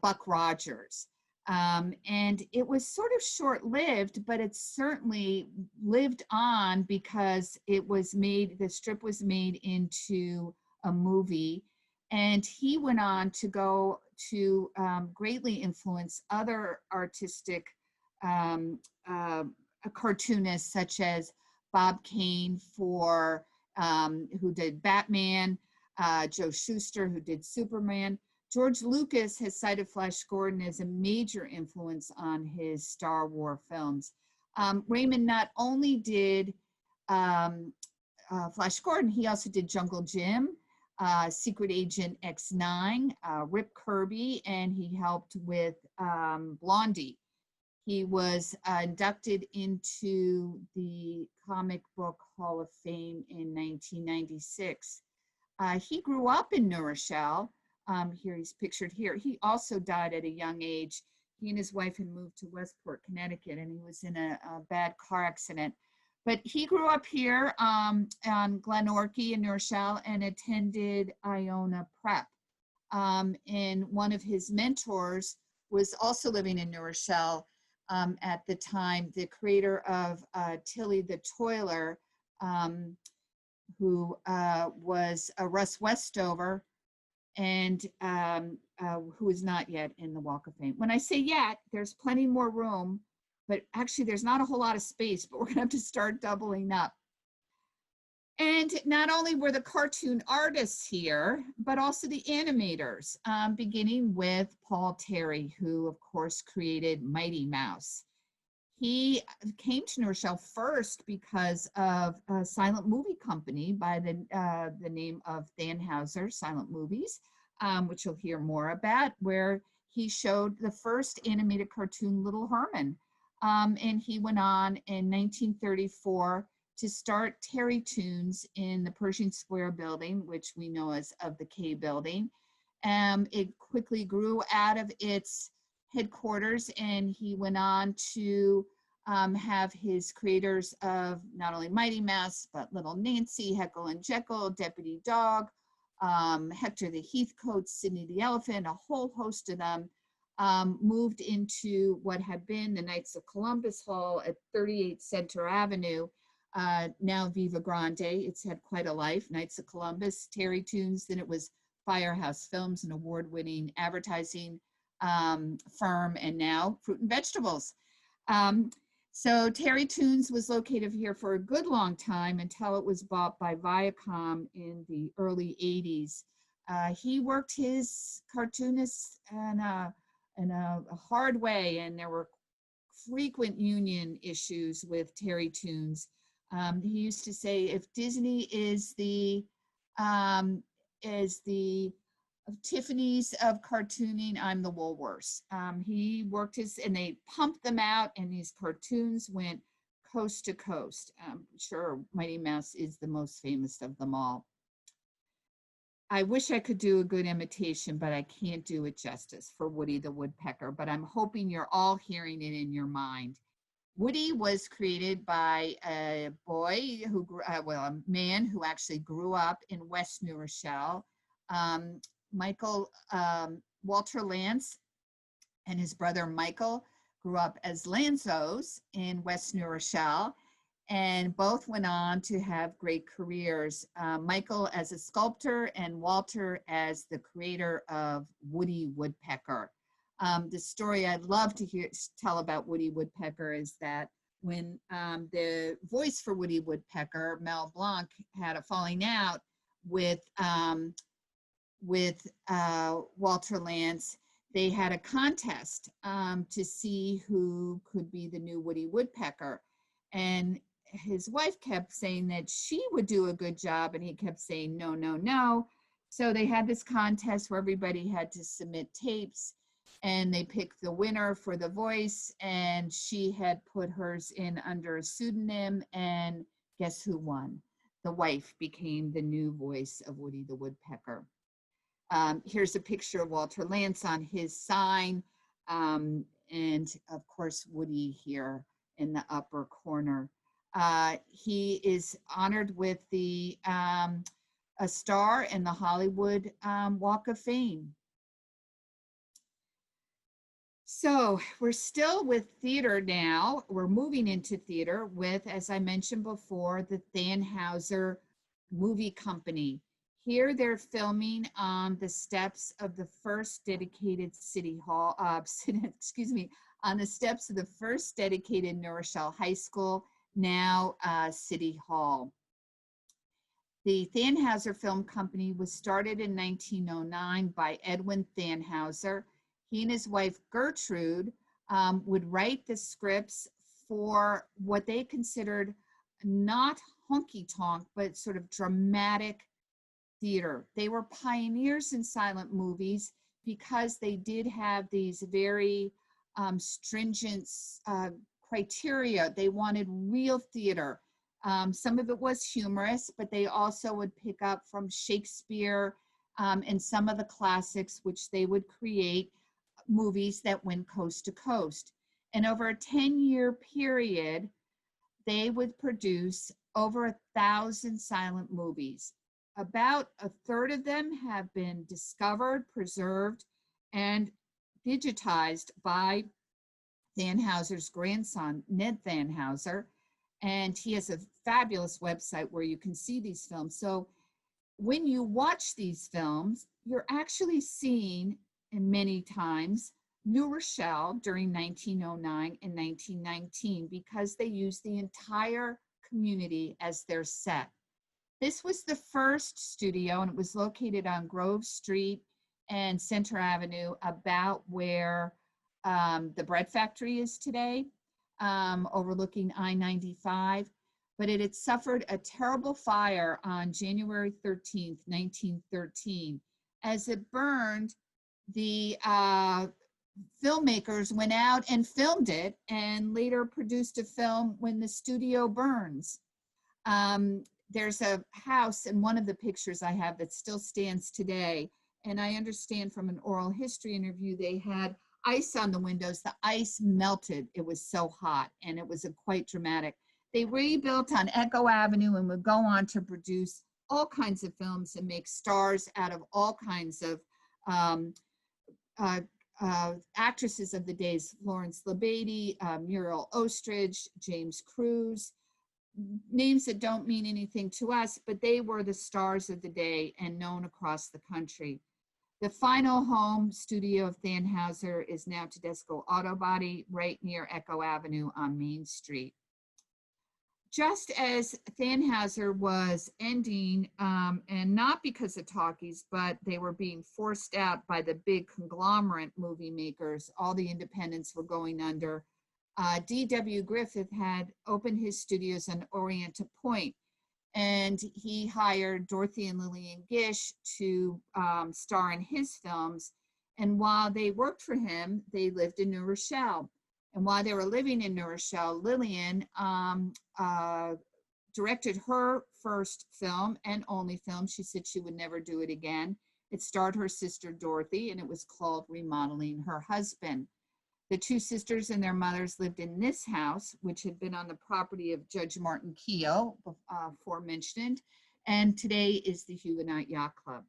Buck Rogers. And it was sort of short-lived, but it certainly lived on because it was made, the strip was made into a movie. And he went on to go to greatly influence other artistic cartoonists, such as Bob Kane for who did Batman, Joe Shuster, who did Superman. George Lucas has cited Flash Gordon as a major influence on his Star Wars films. Raymond not only did Flash Gordon, he also did Jungle Jim, Secret Agent X9, Rip Kirby, and he helped with Blondie. He was inducted into the Comic Book Hall of Fame in 1996. He grew up in New Rochelle. Here he's pictured here. He also died at a young age. He and his wife had moved to Westport, Connecticut, and he was in a bad car accident. But he grew up here on Glenorchy in New Rochelle and attended Iona Prep. And one of his mentors was also living in New Rochelle at the time, the creator of Tilly the Toiler, who was Russ Westover, and who is not yet in the Walk of Fame. When I say yet, there's plenty more room, but actually there's not a whole lot of space, but we're gonna have to start doubling up. And not only were the cartoon artists here, but also the animators, beginning with Paul Terry, who of course created Mighty Mouse. He came to New Rochelle first because of a silent movie company by the name of Thanhauser Silent Movies, which you'll hear more about, where he showed the first animated cartoon, Little Herman. And he went on in 1934 to start Terry Toons in the Pershing Square building, which we know as of the K building. It quickly grew out of its headquarters, and he went on to have his creators of not only Mighty Mouse, but Little Nancy, Heckle and Jekyll, Deputy Dog, Hector the Heathcote, Sidney the Elephant, a whole host of them, moved into what had been the Knights of Columbus Hall at 38 Center Avenue, now Viva Grande. It's had quite a life. Knights of Columbus, Terry Toons, then it was Firehouse Films, an award-winning advertising firm, and now Fruit and Vegetables. So Terry Toons was located here for a good long time until it was bought by Viacom in the early 80s. He worked his cartoonists in a hard way, and there were frequent union issues with Terry Toons. He used to say, if Disney is the Tiffany's of cartooning, I'm the Woolworths. He worked and they pumped them out, and these cartoons went coast to coast. Sure, Mighty Mouse is the most famous of them all. I wish I could do a good imitation, but I can't do it justice for Woody the Woodpecker, but I'm hoping you're all hearing it in your mind. Woody was created by a boy who grew, a man who actually grew up in West New Rochelle. Walter Lantz and his brother Michael grew up as Lanzos in West New Rochelle, and both went on to have great careers. Michael as a sculptor and Walter as the creator of Woody Woodpecker. The story I'd love to tell about Woody Woodpecker is that when the voice for Woody Woodpecker, Mel Blanc, had a falling out with Walter Lantz. They had a contest to see who could be the new Woody Woodpecker. And his wife kept saying that she would do a good job, and he kept saying, no, no, no. So they had this contest where everybody had to submit tapes, and they picked the winner for the voice, and she had put hers in under a pseudonym, and guess who won? The wife became the new voice of Woody the Woodpecker. Here's a picture of Walter Lantz on his sign, and of course Woody here in the upper corner. He is honored with a star in the Hollywood Walk of Fame. So we're still with theater now. We're moving into theater with, as I mentioned before, the Thanhauser Movie Company. Here they're filming on the steps of the first dedicated City Hall, excuse me, on the steps of the first dedicated New Rochelle High School, now City Hall. The Thanhauser Film Company was started in 1909 by Edwin Thanhauser. He and his wife Gertrude would write the scripts for what they considered not honky-tonk, but sort of dramatic theater. They were pioneers in silent movies because they did have these very stringent criteria. They wanted real theater. Some of it was humorous, but they also would pick up from Shakespeare and some of the classics, which they would create movies that went coast to coast. And over a 10-year period, they would produce over 1,000 silent movies. About a third of them have been discovered, preserved, and digitized by Thanhauser's grandson, Ned Thanhauser. And he has a fabulous website where you can see these films. So when you watch these films, you're actually seeing, and many times, New Rochelle during 1909 and 1919 because they used the entire community as their set. This was the first studio, and it was located on Grove Street and Center Avenue, about where the bread factory is today, overlooking I-95. But it had suffered a terrible fire on January 13th, 1913. As it burned, the filmmakers went out and filmed it and later produced a film, When the Studio Burns. There's a house in one of the pictures I have that still stands today. And I understand from an oral history interview, they had ice on the windows. The ice melted. It was so hot, and it was quite dramatic. They rebuilt on Echo Avenue and would go on to produce all kinds of films and make stars out of all kinds of actresses of the days, Florence LeBeatty, Muriel Ostrich, James Cruz, names that don't mean anything to us, but they were the stars of the day and known across the country. The final home studio of Thanhauser is now Tedesco Auto Body, right near Echo Avenue on Main Street. Just as Thanhauser was ending, and not because of talkies, but they were being forced out by the big conglomerate movie makers, all the independents were going under. D.W. Griffith had opened his studios on Orienta Point, and he hired Dorothy and Lillian Gish to star in his films. And while they worked for him, they lived in New Rochelle. And while they were living in New Rochelle, Lillian directed her first film and only film. She said she would never do it again. It starred her sister Dorothy, and it was called Remodeling Her Husband. The two sisters and their mothers lived in this house, which had been on the property of Judge Martin Keogh, aforementioned, and today is the Huguenot Yacht Club.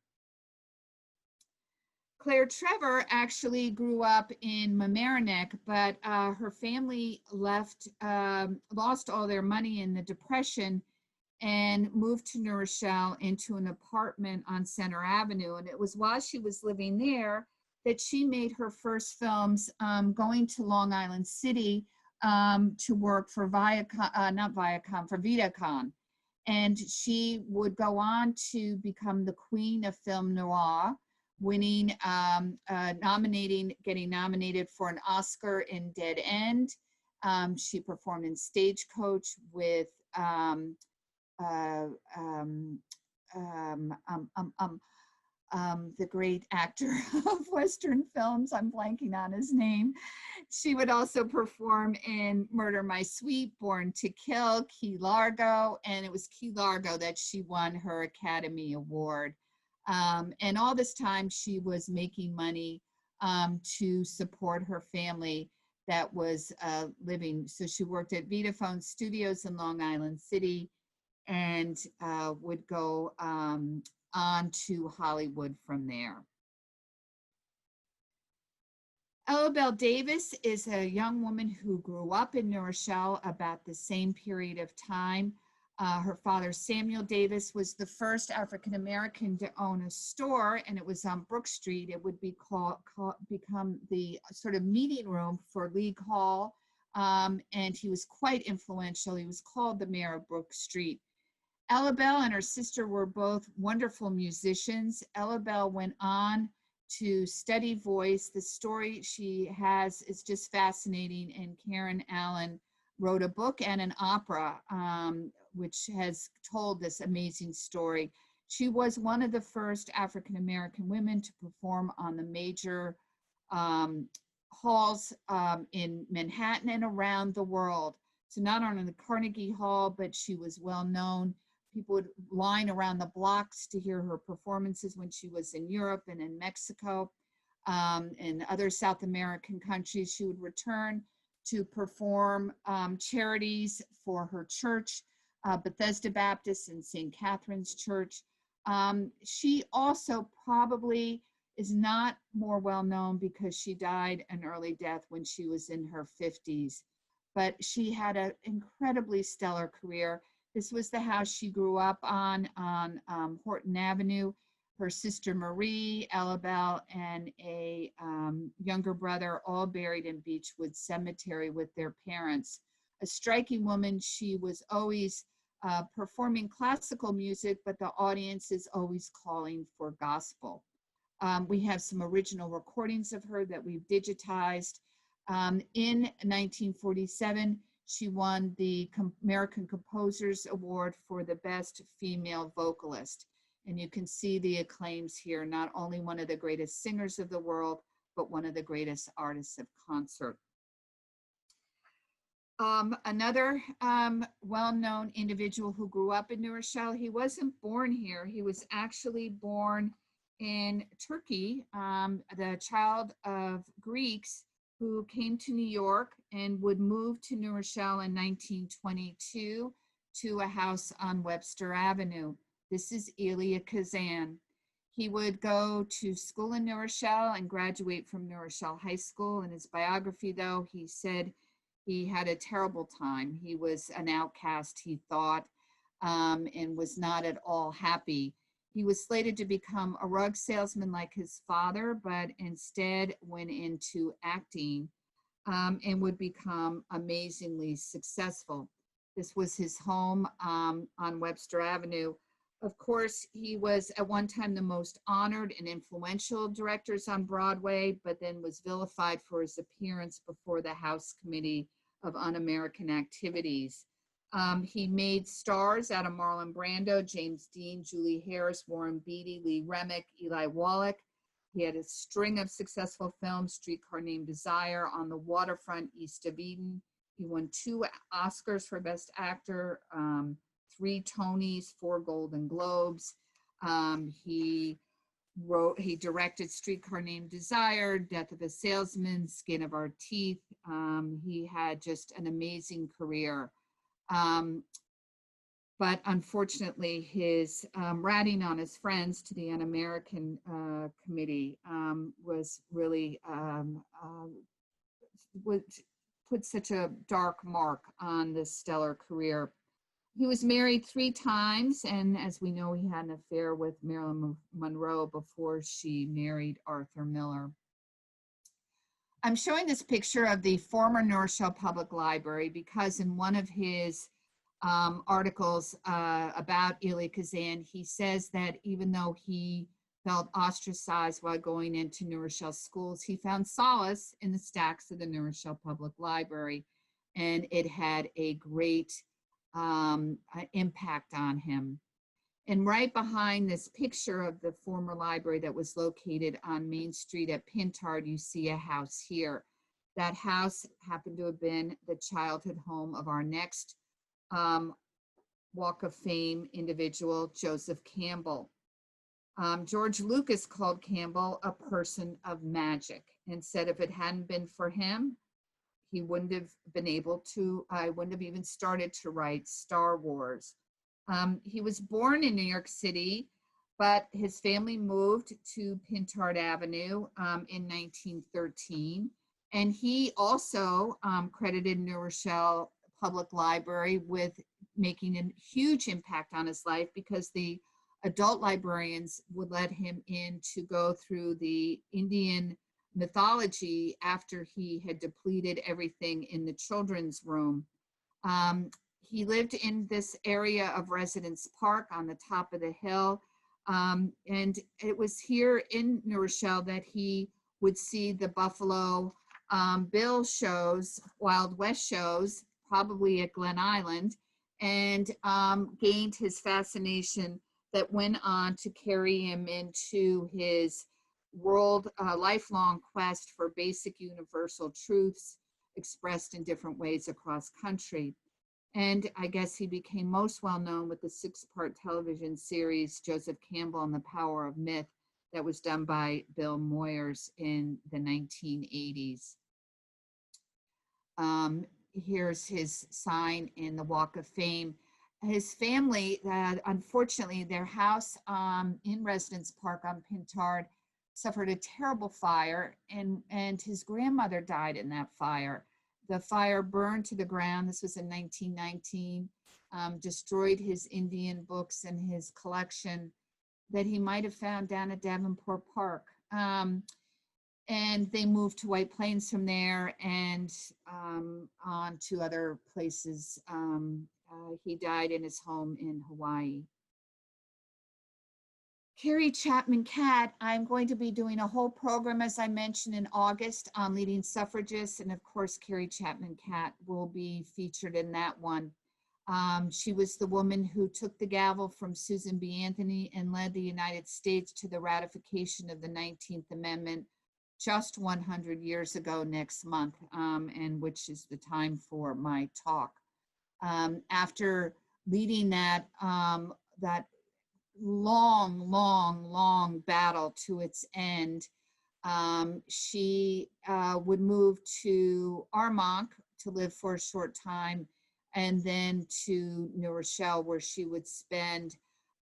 Claire Trevor actually grew up in Mamaroneck, but her family lost all their money in the Depression and moved to New Rochelle into an apartment on Center Avenue. And it was while she was living there that she made her first films, going to Long Island City to work for for Viacom. And she would go on to become the queen of film noir, winning, getting nominated for an Oscar in Dead End. She performed in Stagecoach with the great actor of Western films. I'm blanking on his name. She would also perform in Murder My Sweet, Born to Kill, Key Largo, and it was Key Largo that she won her Academy Award. And all this time she was making money to support her family that was living. So she worked at Vitaphone Studios in Long Island City and would go on to Hollywood from there. Elabelle Davis is a young woman who grew up in New Rochelle about the same period of time. Her father, Samuel Davis, was the first African-American to own a store, and it was on Brook Street. It would be become the sort of meeting room for League Hall, and he was quite influential. He was called the mayor of Brook Street. Elabelle and her sister were both wonderful musicians. Elabelle went on to study voice. The story she has is just fascinating, and Karen Allen wrote a book and an opera which has told this amazing story. She was one of the first African-American women to perform on the major halls in Manhattan and around the world. So not only the Carnegie Hall, but she was well known. People would line around the blocks to hear her performances when she was in Europe and in Mexico and other South American countries. She would return to perform charities for her church, Bethesda Baptist and St. Catherine's Church. She also probably is not more well known because she died an early death when she was in her 50s, but she had an incredibly stellar career. This was the house she grew up on Horton Avenue. Her sister Marie, Elabelle, and a younger brother all buried in Beechwood Cemetery with their parents. A striking woman, she was always performing classical music, but the audience is always calling for gospel. We have some original recordings of her that we've digitized. In 1947, she won the American Composers Award for the Best Female Vocalist. And you can see the acclaims here, not only one of the greatest singers of the world, but one of the greatest artists of concert. Another well-known individual who grew up in New Rochelle, he wasn't born here. He was actually born in Turkey, the child of Greeks who came to New York and would move to New Rochelle in 1922 to a house on Webster Avenue. This is Elia Kazan. He would go to school in New Rochelle and graduate from New Rochelle High School. In his biography, though, he said he had a terrible time. He was an outcast, he thought, and was not at all happy. He was slated to become a rug salesman like his father, but instead went into acting and would become amazingly successful. This was his home on Webster Avenue. Of course, he was at one time the most honored and influential directors on Broadway, but then was vilified for his appearance before the House Committee of Un-American Activities. He made stars out of Marlon Brando, James Dean, Julie Harris, Warren Beatty, Lee Remick, Eli Wallach. He had a string of successful films: Streetcar Named Desire, On the Waterfront, East of Eden. He won 2 Oscars for Best Actor, 3 Tonys, 4 Golden Globes. He directed Streetcar Named Desire, Death of a Salesman, Skin of Our Teeth. He had just an amazing career. But unfortunately, his ratting on his friends to the Un-American Committee was really would put such a dark mark on this stellar career. He was married 3 times, and as we know, he had an affair with Marilyn Monroe before she married Arthur Miller. I'm showing this picture of the former New Rochelle Public Library because in one of his articles about Elia Kazan, he says that even though he felt ostracized while going into New Rochelle schools, he found solace in the stacks of the New Rochelle Public Library, and it had a great impact on him. And right behind this picture of the former library that was located on Main Street at Pintard, you see a house here. That house happened to have been the childhood home of our next Walk of Fame individual, Joseph Campbell. George Lucas called Campbell a person of magic and said if it hadn't been for him, he wouldn't have been able to, I wouldn't have even started to write Star Wars. He was born in New York City, but his family moved to Pintard Avenue in 1913. And he also credited New Rochelle Public Library with making a huge impact on his life, because the adult librarians would let him in to go through the Indian mythology after he had depleted everything in the children's room. He lived in this area of Residence Park on the top of the hill. And it was here in New Rochelle that he would see the Buffalo Bill shows, Wild West shows, probably at Glen Island, and gained his fascination that went on to carry him into his lifelong quest for basic universal truths expressed in different ways across country. And I guess he became most well known with the 6-part television series, Joseph Campbell and the Power of Myth, that was done by Bill Moyers in the 1980s. Here's his sign in the Walk of Fame. His family, unfortunately, their house in Residence Park on Pintard suffered a terrible fire, and his grandmother died in that fire. The fire burned to the ground. This was in 1919, destroyed his Indian books and his collection that he might have found down at Davenport Park. And they moved to White Plains from there and on to other places. He died in his home in Hawaii. Carrie Chapman Catt, I'm going to be doing a whole program, as I mentioned, in August on leading suffragists. And of course, Carrie Chapman Catt will be featured in that one. She was the woman who took the gavel from Susan B. Anthony and led the United States to the ratification of the 19th Amendment just 100 years ago next month, and which is the time for my talk. After leading that long battle to its end, she would move to Armonk to live for a short time, and then to New Rochelle, where she would spend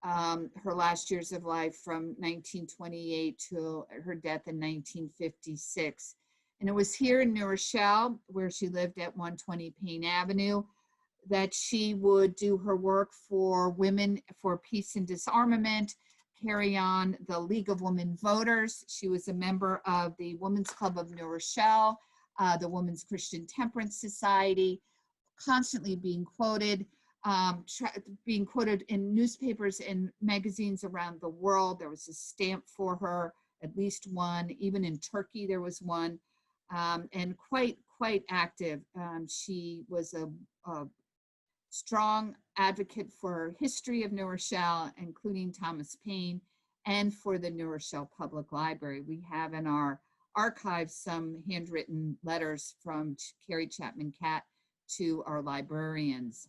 her last years of life from 1928 to her death in 1956. And it was here in New Rochelle, where she lived at 120 Paine Avenue, that she would do her work for Women for Peace and Disarmament, carry on the League of Women Voters. She was a member of the Women's Club of New Rochelle, the Women's Christian Temperance Society, constantly being quoted in newspapers and magazines around the world. There was a stamp for her, at least one. Even in Turkey, there was one, and quite active. She was a strong advocate for history of New Rochelle, including Thomas Paine, and for the New Rochelle Public Library. We have in our archives some handwritten letters from Carrie Chapman Catt to our librarians.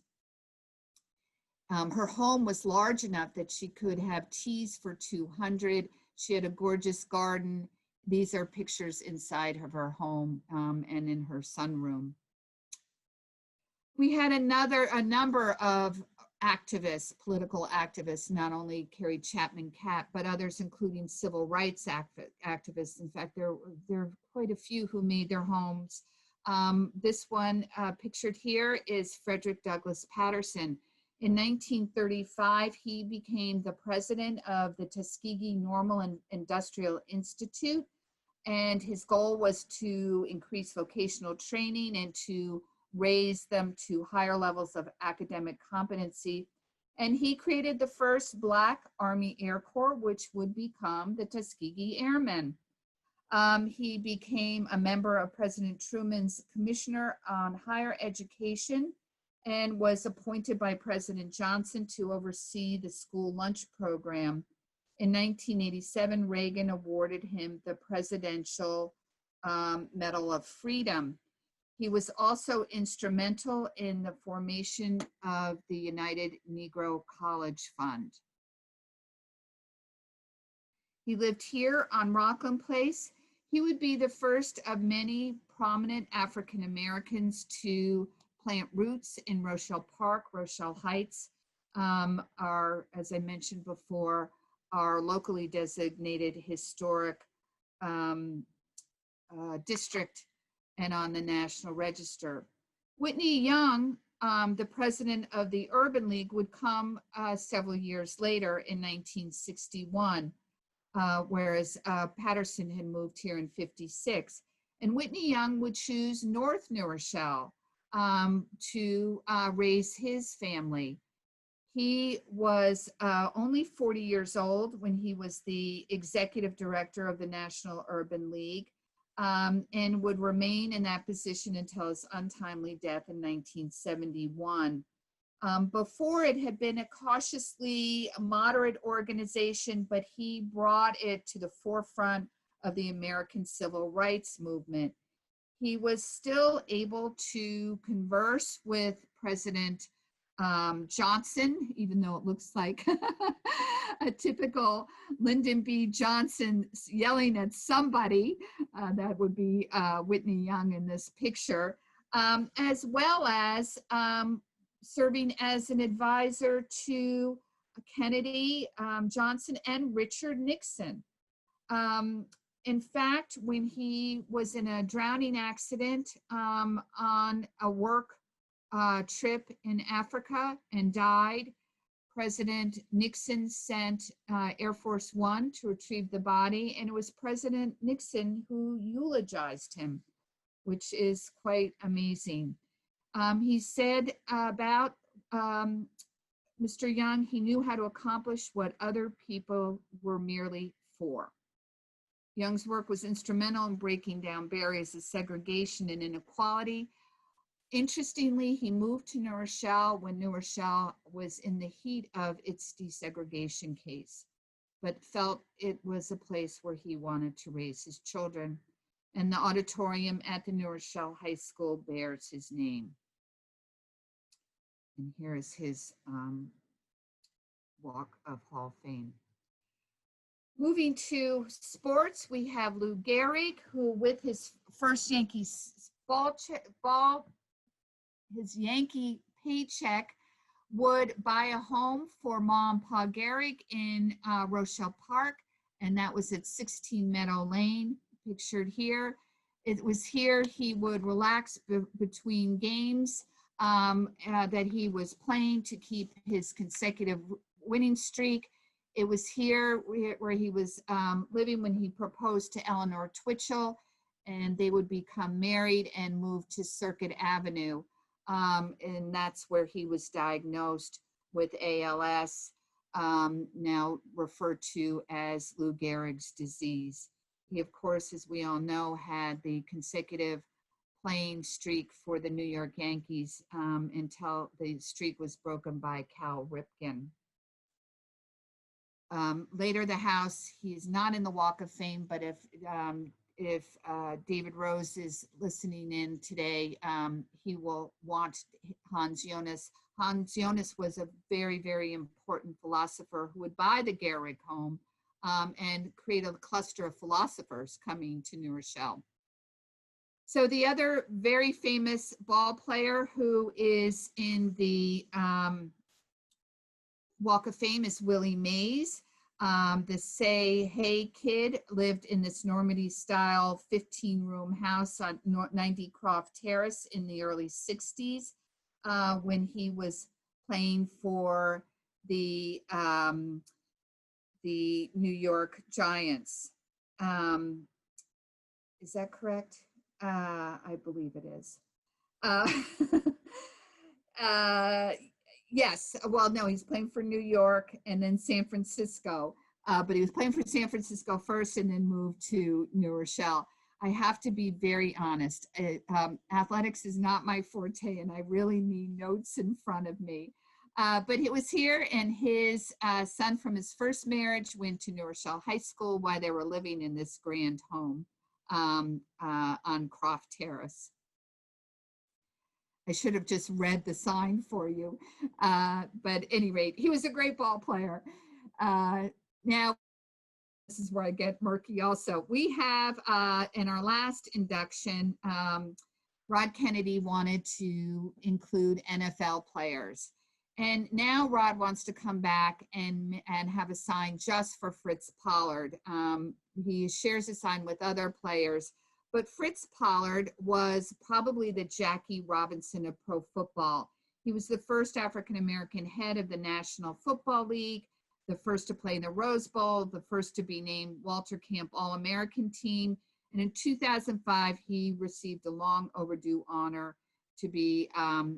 Her home was large enough that she could have teas for 200. She had a gorgeous garden. These are pictures inside of her home and in her sunroom. We had a number of activists, political activists, not only Carrie Chapman Catt, but others, including civil rights activists. In fact, there are quite a few who made their homes. This one pictured here is Frederick Douglass Patterson. In 1935, he became the president of the Tuskegee Normal and Industrial Institute, and his goal was to increase vocational training and to raise them to higher levels of academic competency. And he created the first Black Army Air Corps, which would become the Tuskegee Airmen. He became a member of President Truman's Commissioner on Higher Education and was appointed by President Johnson to oversee the school lunch program. In 1987, Reagan awarded him the Presidential Medal of Freedom. He was also instrumental in the formation of the United Negro College Fund. He lived here on Rockland Place. He would be the first of many prominent African Americans to plant roots in Rochelle Park. Rochelle Heights are, as I mentioned before, are locally designated historic district and on the National Register. Whitney Young, the president of the Urban League, would come several years later in 1961, whereas Patterson had moved here in 56. And Whitney Young would choose North New Rochelle to raise his family. He was only 40 years old when he was the executive director of the National Urban League, and would remain in that position until his untimely death in 1971. Before, it had been a cautiously moderate organization, but he brought it to the forefront of the American Civil Rights Movement. He was still able to converse with President Johnson, even though it looks like a typical Lyndon B. Johnson yelling at somebody. That would be Whitney Young in this picture, as well as serving as an advisor to Kennedy, Johnson, and Richard Nixon. In fact, when he was in a drowning accident on a work trip in Africa and died, President Nixon sent Air Force One to retrieve the body, and it was President Nixon who eulogized him, which is quite amazing. He said about Mr. Young, he knew how to accomplish what other people were merely for. Young's work was instrumental in breaking down barriers of segregation and inequality. Interestingly, he moved to New Rochelle when New Rochelle was in the heat of its desegregation case, but felt it was a place where he wanted to raise his children. And the auditorium at the New Rochelle High School bears his name. And here is his Walk of Hall of Fame. Moving to sports, we have Lou Gehrig, who with his first Yankees his Yankee paycheck, would buy a home for Ma and Pa Gehrig in Rochelle Park, and that was at 16 Meadow Lane, pictured here. It was here he would relax between games that he was playing to keep his consecutive winning streak. It was here where he was living when he proposed to Eleanor Twitchell, and they would become married and move to Circuit Avenue. And that's where he was diagnosed with ALS, now referred to as Lou Gehrig's disease. He, of course, as we all know, had the consecutive playing streak for the New York Yankees until the streak was broken by Cal Ripken. Later, the house, he's not in the Walk of Fame, but if David Rose is listening in today, he will want Hans Jonas. Hans Jonas was a very, very important philosopher who would buy the Gehrig home and create a cluster of philosophers coming to New Rochelle. So the other very famous ball player who is in the Walk of Fame is Willie Mays. The Say Hey Kid lived in this Normandy-style 15-room house on 90 Croft Terrace in the early 60s when he was playing for the New York Giants. Is that correct? I believe it is. Uh, uh, yes, well, no, he's playing for New York and then San Francisco. But he was playing for San Francisco first and then moved to New Rochelle. I have to be very honest. Athletics is not my forte, and I really need notes in front of me. But he was here, and his son from his first marriage went to New Rochelle High School while they were living in this grand home on Croft Terrace. I should have just read the sign for you. But at any rate, he was a great ball player. Now, this is where I get murky also. We have, in our last induction, Rod Kennedy wanted to include NFL players. And now Rod wants to come back and have a sign just for Fritz Pollard. He shares a sign with other players. But Fritz Pollard was probably the Jackie Robinson of pro football. He was the first African-American head of the National Football League, the first to play in the Rose Bowl, the first to be named Walter Camp All-American Team. And in 2005, he received a long overdue honor to be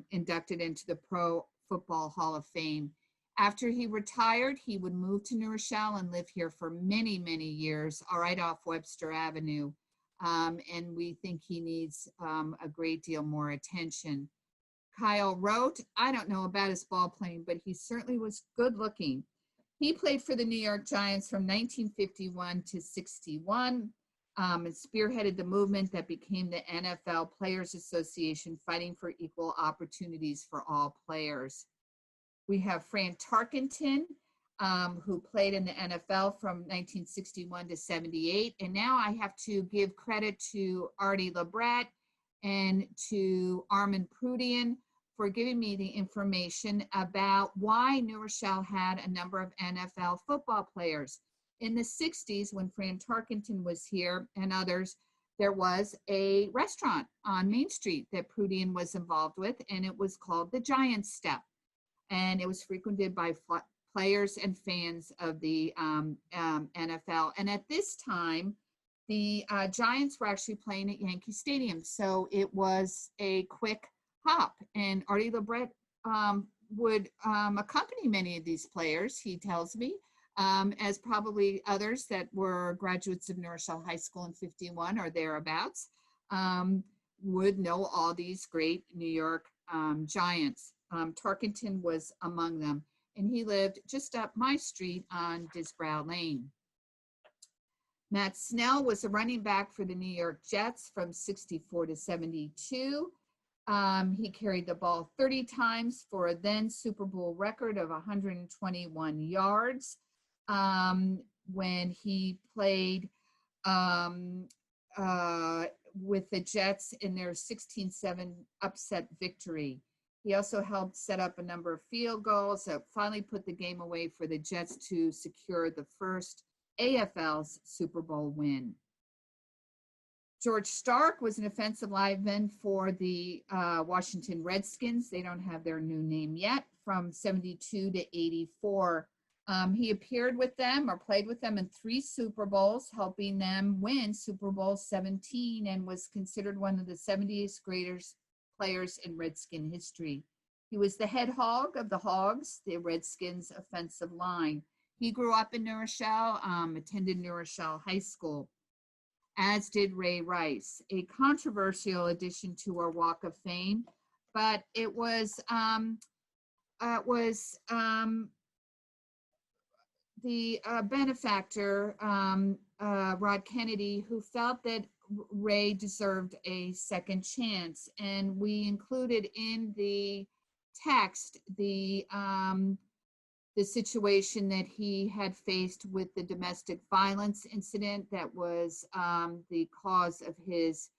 inducted into the Pro Football Hall of Fame. After he retired, he would move to New Rochelle and live here for many, many years, right off Webster Avenue. And we think he needs a great deal more attention. Kyle wrote, I don't know about his ball playing, but he certainly was good looking. He played for the New York Giants from 1951 to 61 and spearheaded the movement that became the NFL Players Association, fighting for equal opportunities for all players. We have Fran Tarkenton, who played in the NFL from 1961 to 78. And now I have to give credit to Artie Labret and to Armand Prudian for giving me the information about why New Rochelle had a number of NFL football players. In the 60s, when Fran Tarkenton was here and others, there was a restaurant on Main Street that Prudian was involved with, and it was called the Giant Step. And it was frequented by players and fans of the NFL. And at this time, the Giants were actually playing at Yankee Stadium. So it was a quick hop. And Artie Labret would accompany many of these players, he tells me, as probably others that were graduates of New Rochelle High School in 51 or thereabouts, would know all these great New York Giants. Tarkenton was among them, and he lived just up my street on Disbrow Lane. Matt Snell was a running back for the New York Jets from 64 to 72. He carried the ball 30 times for a then Super Bowl record of 121 yards. When he played with the Jets in their 16-7 upset victory. He also helped set up a number of field goals that finally put the game away for the Jets to secure the first AFL's Super Bowl win. George Stark was an offensive lineman for the Washington Redskins. They don't have their new name yet, from 72 to 84. He appeared with them or played with them in 3 Super Bowls, helping them win Super Bowl 17, and was considered one of the 70th greatest players in Redskin history. He was the head hog of the Hogs, the Redskins offensive line. He grew up in New Rochelle, attended New Rochelle High School, as did Ray Rice, a controversial addition to our Walk of Fame, but it was the benefactor, Rod Kennedy, who felt that Ray deserved a second chance. And we included in the text the situation that he had faced with the domestic violence incident that was the cause of his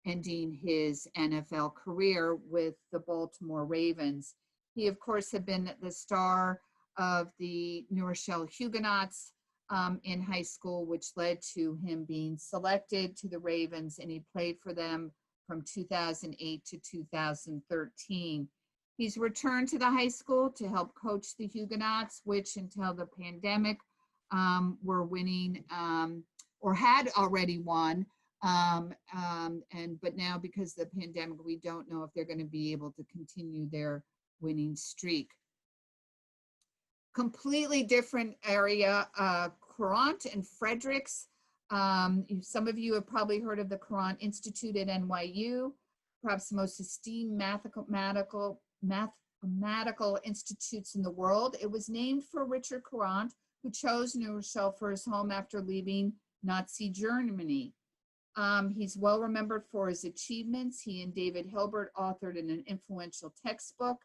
ending his NFL career with the Baltimore Ravens. He, of course, had been the star of the New Rochelle Huguenots in high school, which led to him being selected to the Ravens, and he played for them from 2008 to 2013. He's returned to the high school to help coach the Huguenots, which until the pandemic were winning or had already won But now, because of the pandemic, we don't know if they're going to be able to continue their winning streak. Completely different area, Courant and Fredericks. Some of you have probably heard of the Courant Institute at NYU, perhaps the most esteemed mathematical institutes in the world. It was named for Richard Courant, who chose New Rochelle for his home after leaving Nazi Germany. He's well remembered for his achievements. He and David Hilbert authored an influential textbook,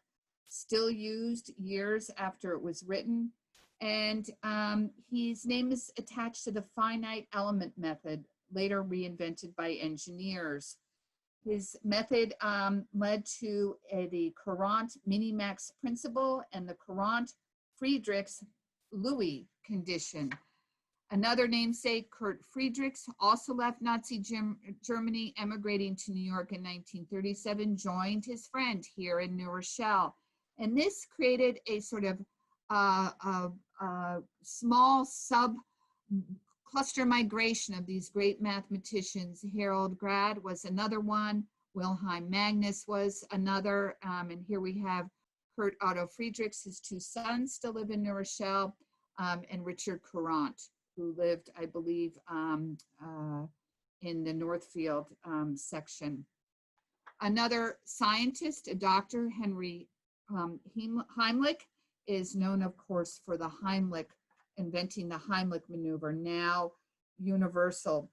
still used years after it was written. And his name is attached to the finite element method, later reinvented by engineers. His method led to the Courant minimax principle and the Courant-Friedrichs-Lewis condition. Another namesake, Kurt Friedrichs, also left Nazi Germany, emigrating to New York in 1937, joined his friend here in New Rochelle. And this created a sort of small sub-cluster migration of these great mathematicians. Harold Grad was another one. Wilhelm Magnus was another. And here we have Kurt Otto Friedrichs. His two sons still live in New Rochelle, and Richard Courant, who lived, I believe, in the Northfield section. Another scientist, a doctor, Henry Heimlich, is known, of course, for the Heimlich, inventing the Heimlich maneuver, now universal.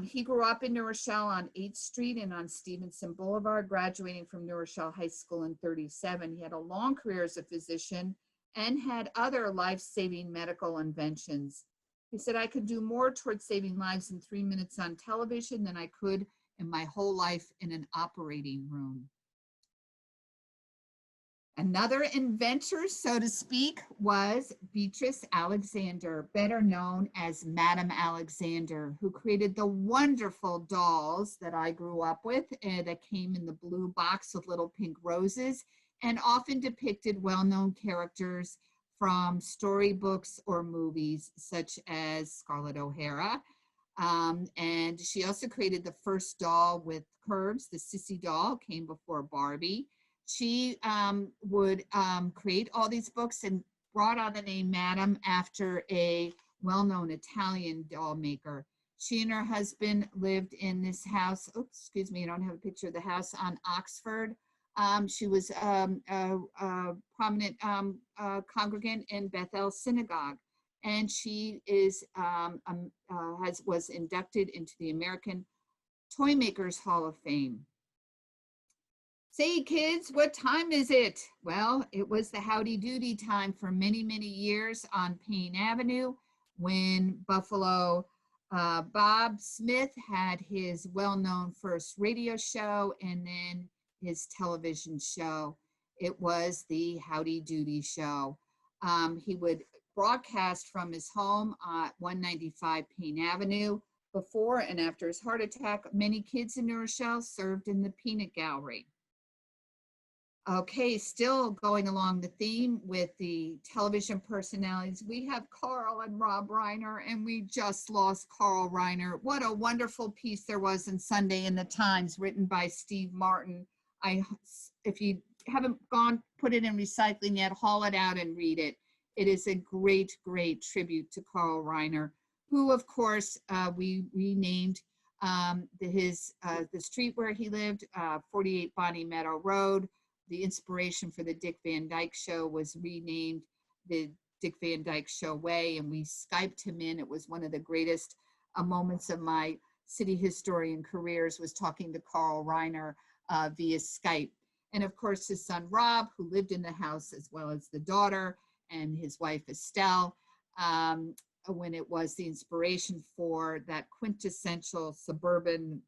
He grew up in New Rochelle on 8th Street and on Stevenson Boulevard, graduating from New Rochelle High School in 1937. He had a long career as a physician and had other life-saving medical inventions. He said, I could do more towards saving lives in 3 minutes on television than I could in my whole life in an operating room. Another inventor, so to speak, was Beatrice Alexander, better known as Madame Alexander, who created the wonderful dolls that I grew up with that came in the blue box with little pink roses and often depicted well-known characters from storybooks or movies such as Scarlett O'Hara. And she also created the first doll with curves. The Sissy doll came before Barbie. She would create all these books and brought on the name Madame after a well-known Italian doll maker. She and her husband lived in this house. Oops, excuse me, I don't have a picture of the house on Oxford. She was a prominent congregant in Bethel Synagogue, and she is was inducted into the American Toy Makers Hall of Fame. Say, kids, what time is it? Well, it was the howdy doody time for many, many years on Paine Avenue when Buffalo Bob Smith had his well-known first radio show and then his television show. It was the Howdy Doody Show. He would broadcast from his home at 195 Paine Avenue. Before and after his heart attack, many kids in New Rochelle served in the peanut gallery. Okay, still going along the theme with the television personalities, we have Carl and Rob Reiner, and we just lost Carl Reiner. What a wonderful piece there was in Sunday in the Times, written by Steve Martin. If you haven't put it in recycling yet, haul it out and read it. It is a great, great tribute to Carl Reiner, who, of course, we renamed the street where he lived, 48 Bonnie Meadow Road. The inspiration for the Dick Van Dyke Show was renamed the Dick Van Dyke Show Way, and we Skyped him in. It was one of the greatest moments of my city historian careers, was talking to Carl Reiner via Skype. And of course, his son Rob, who lived in the house, as well as the daughter and his wife Estelle, when it was the inspiration for that quintessential suburban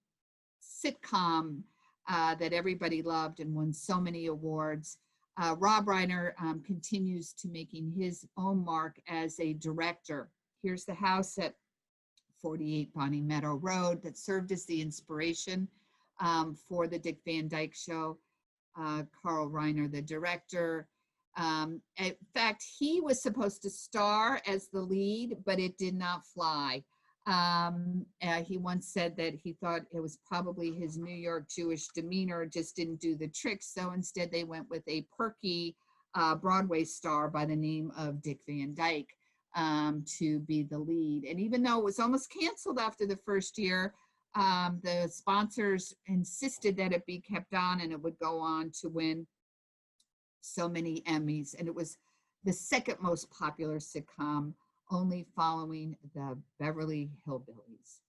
sitcom that everybody loved and won so many awards. Rob Reiner continues to making his own mark as a director. Here's the house at 48 Bonnie Meadow Road that served as the inspiration for the Dick Van Dyke Show. Carl Reiner, the director. In fact, he was supposed to star as the lead, but it did not fly. He once said that he thought it was probably his New York Jewish demeanor just didn't do the trick, so instead they went with a perky Broadway star by the name of Dick Van Dyke to be the lead. And even though it was almost canceled after the first year, the sponsors insisted that it be kept on, and it would go on to win so many Emmys. And it was the second most popular sitcom, only following the Beverly Hillbillies.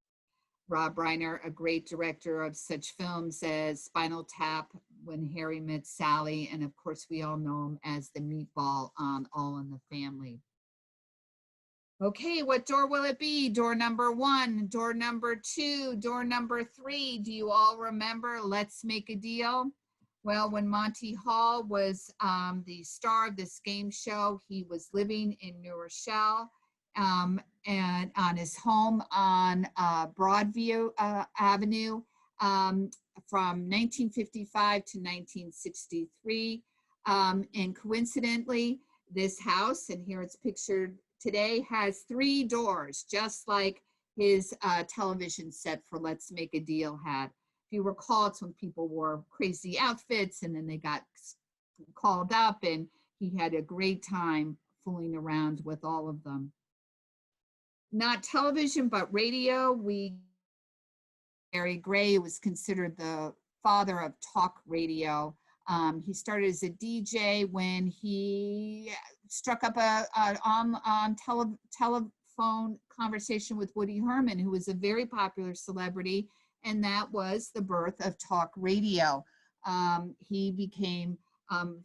Rob Reiner, a great director of such films as Spinal Tap, When Harry Met Sally, and of course we all know him as the meatball on All in the Family. Okay, what door will it be? Door number 1, door number 2, door number 3. Do you all remember Let's Make a Deal? Well, when Monty Hall was the star of this game show, he was living in New Rochelle and on his home on Broadview Avenue from 1955 to 1963. And coincidentally, this house, and here it's pictured today, has 3 doors, just like his television set for Let's Make a Deal had. If you recall, it's when people wore crazy outfits and then they got called up, and he had a great time fooling around with all of them. Not television, but radio. Gary Gray was considered the father of talk radio. He started as a DJ when he struck up on telephone conversation with Woody Herman, who was a very popular celebrity, and that was the birth of talk radio. He became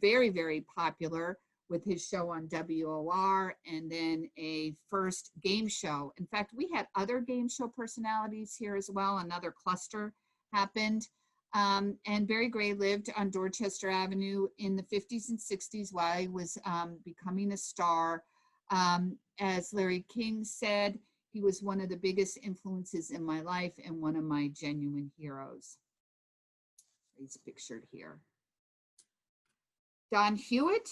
very, very popular with his show on WOR, and then a first game show. In fact, we had other game show personalities here as well. Another cluster happened. And Barry Gray lived on Dorchester Avenue in the 50s and 60s while he was becoming a star. As Larry King said, he was one of the biggest influences in my life and one of my genuine heroes. He's pictured here. Don Hewitt,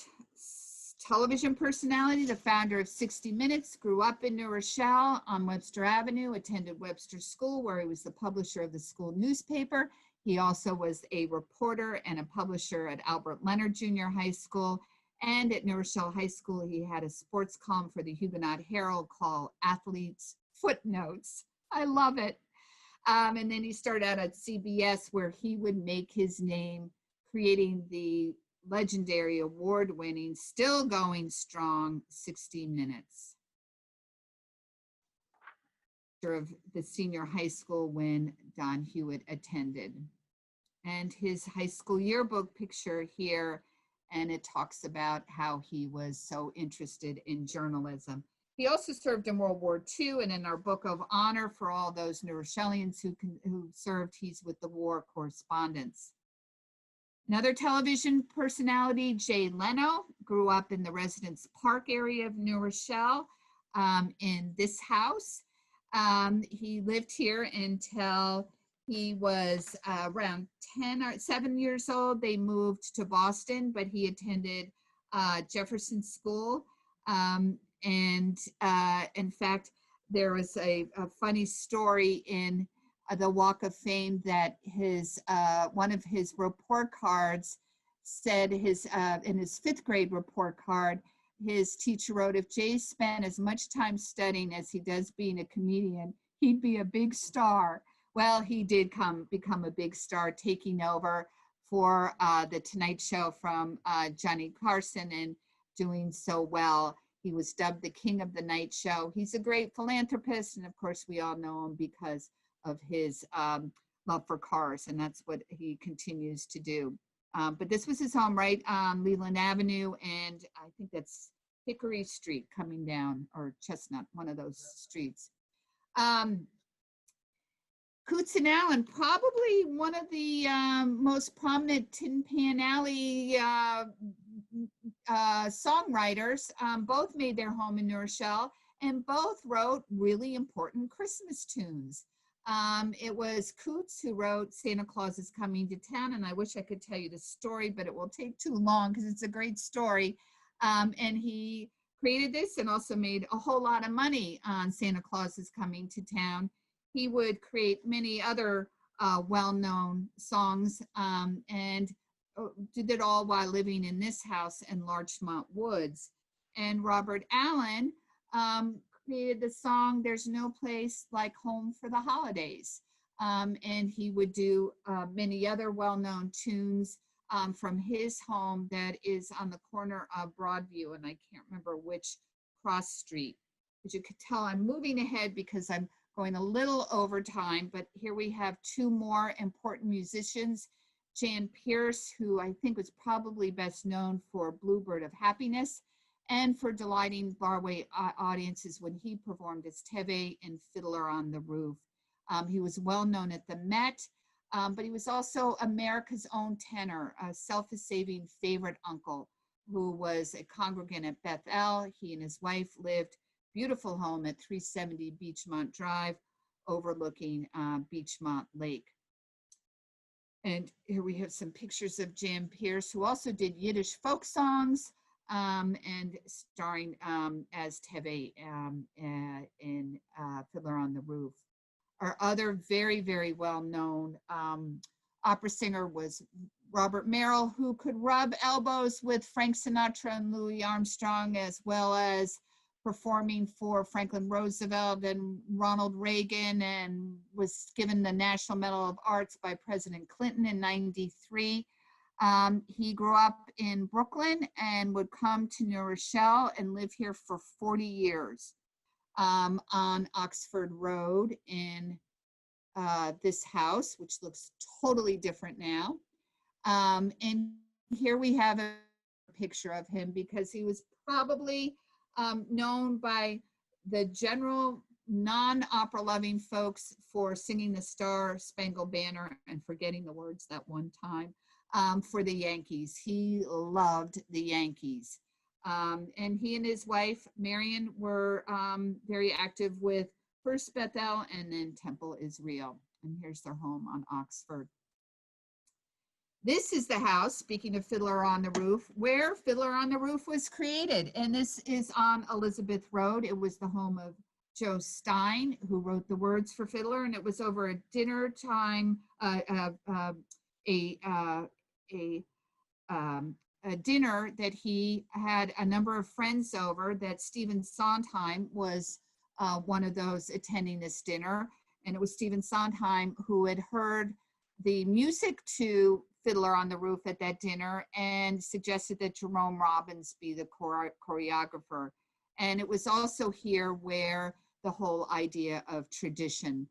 television personality, the founder of 60 Minutes, grew up in New Rochelle on Webster Avenue, attended Webster School, where he was the publisher of the school newspaper. He also was a reporter and a publisher at Albert Leonard Junior High School. And at New Rochelle High School, he had a sports column for the Huguenot Herald called Athletes Footnotes. I love it. And then he started out at CBS, where he would make his name creating the legendary award-winning, still going strong 60 Minutes. Of the senior high school when Don Hewitt attended. And his high school yearbook picture here, and it talks about how he was so interested in journalism. He also served in World War II, and in our book of honor for all those New Rochelians who served, he's with the war correspondents. Another television personality, Jay Leno, grew up in the Residence Park area of New Rochelle in this house. He lived here until he was around 10 or 7 years old. They moved to Boston, but he attended Jefferson School. In fact, there was a funny story in the Walk of Fame that one of his report cards said in his 5th grade report card, his teacher wrote, "If Jay spent as much time studying as he does being a comedian, he'd be a big star." Well, he did become a big star, taking over for the Tonight Show from Johnny Carson and doing so well. He was dubbed the King of the Night Show. He's a great philanthropist, and of course we all know him because of his love for cars, and that's what he continues to do. But this was his home right on Leland Avenue, and I think that's Hickory Street coming down, or Chestnut, one of those streets. Coots and Allen, probably one of the most prominent Tin Pan Alley songwriters. Both made their home in New Rochelle, and both wrote really important Christmas tunes. It was Coots who wrote Santa Claus is Coming to Town, and I wish I could tell you the story, but it will take too long because it's a great story. And he created this and also made a whole lot of money on Santa Claus is Coming to Town. He would create many other well-known songs and did it all while living in this house in Larchmont Woods. And Robert Allen created the song, There's No Place Like Home for the Holidays. And he would do many other well-known tunes from his home that is on the corner of Broadview, and I can't remember which cross street. As you could tell, I'm moving ahead because I'm going a little over time, but here we have two more important musicians. Jan Pierce, who I think was probably best known for Bluebird of Happiness and for delighting Broadway audiences when he performed as Teve in Fiddler on the Roof. He was well known at the Met, but he was also America's own tenor, a self-saving favorite uncle who was a congregant at Bethel. He and his wife lived beautiful home at 370 Beachmont Drive, overlooking Beachmont Lake. And here we have some pictures of Jan Pierce, who also did Yiddish folk songs and starring as Teve in Fiddler on the Roof. Our other very, very well-known opera singer was Robert Merrill, who could rub elbows with Frank Sinatra and Louis Armstrong, as well as performing for Franklin Roosevelt and Ronald Reagan, and was given the National Medal of Arts by President Clinton in '93. He grew up in Brooklyn and would come to New Rochelle and live here for 40 years. On Oxford Road in this house, which looks totally different now. And here we have a picture of him because he was probably known by the general non-opera loving folks for singing the Star Spangled Banner and forgetting the words that one time for the Yankees. He loved the Yankees. And he and his wife, Marion, were very active with first Bethel and then Temple Israel. And here's their home on Oxford. This is the house, speaking of Fiddler on the Roof, where Fiddler on the Roof was created. And this is on Elizabeth Road. It was the home of Joe Stein, who wrote the words for Fiddler. And it was over a dinner time, a dinner that he had a number of friends over, that Stephen Sondheim was one of those attending this dinner. And it was Stephen Sondheim who had heard the music to Fiddler on the Roof at that dinner and suggested that Jerome Robbins be the choreographer. And it was also here where the whole idea of tradition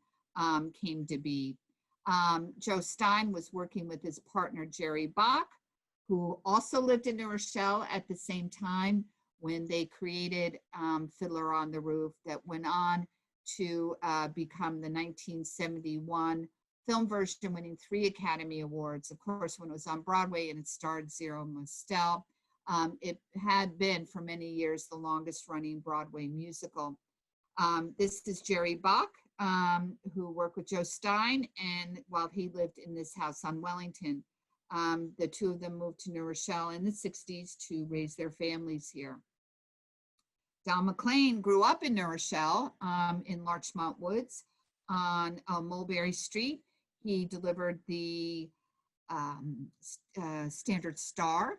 came to be. Joe Stein was working with his partner, Jerry Bach, who also lived in New Rochelle at the same time when they created Fiddler on the Roof, that went on to become the 1971 film version, winning 3 Academy Awards. Of course, when it was on Broadway and it starred Zero Mostel, it had been for many years the longest running Broadway musical. This is Jerry Bach, who worked with Joe Stein, and while he lived in this house on Wellington. The two of them moved to New Rochelle in the 60s to raise their families here. Don McLean grew up in New Rochelle in Larchmont Woods on Mulberry Street. He delivered the Standard Star,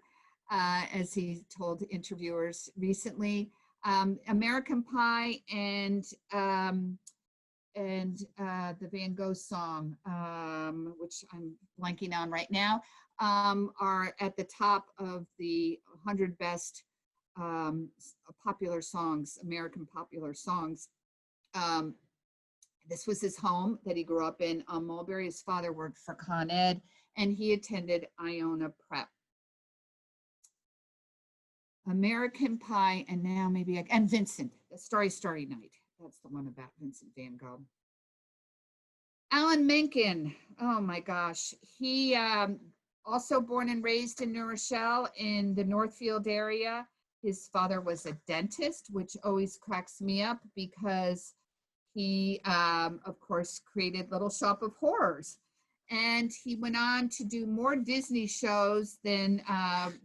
as he told interviewers recently. American Pie and the Van Gogh song, which I'm blanking on right now, are at the top of the 100 best popular songs, American popular songs. This was his home that he grew up in on Mulberry. His father worked for Con Ed, and he attended Iona Prep. American Pie, and now maybe, and Vincent, the Starry Night. That's the one about Vincent van Gogh. Alan Menken, oh my gosh. He also born and raised in New Rochelle in the Northfield area. His father was a dentist, which always cracks me up because he, of course, created Little Shop of Horrors. And he went on to do more Disney shows than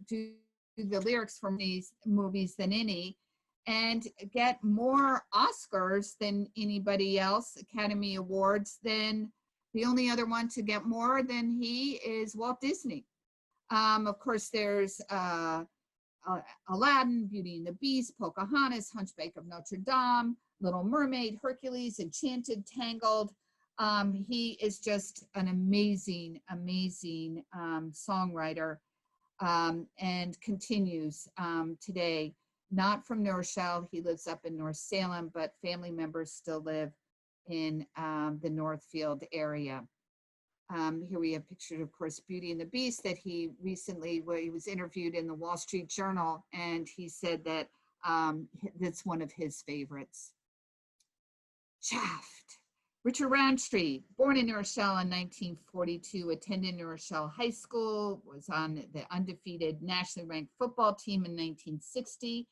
do the lyrics from these movies than any. and get more Oscars than anybody else, Academy Awards, than the only other one to get more than he is Walt Disney. Of course, there's Aladdin, Beauty and the Beast, Pocahontas, Hunchback of Notre Dame, Little Mermaid, Hercules, Enchanted, Tangled. He is just an amazing, amazing songwriter, and continues today. Not from New Rochelle, he lives up in North Salem, but family members still live in the Northfield area. Here we have pictured, of course, Beauty and the Beast that he recently, where he was interviewed in the Wall Street Journal, and he said that that's one of his favorites. Shaft. Richard Roundtree, born in New Rochelle in 1942, attended New Rochelle High School, was on the undefeated nationally ranked football team in 1960,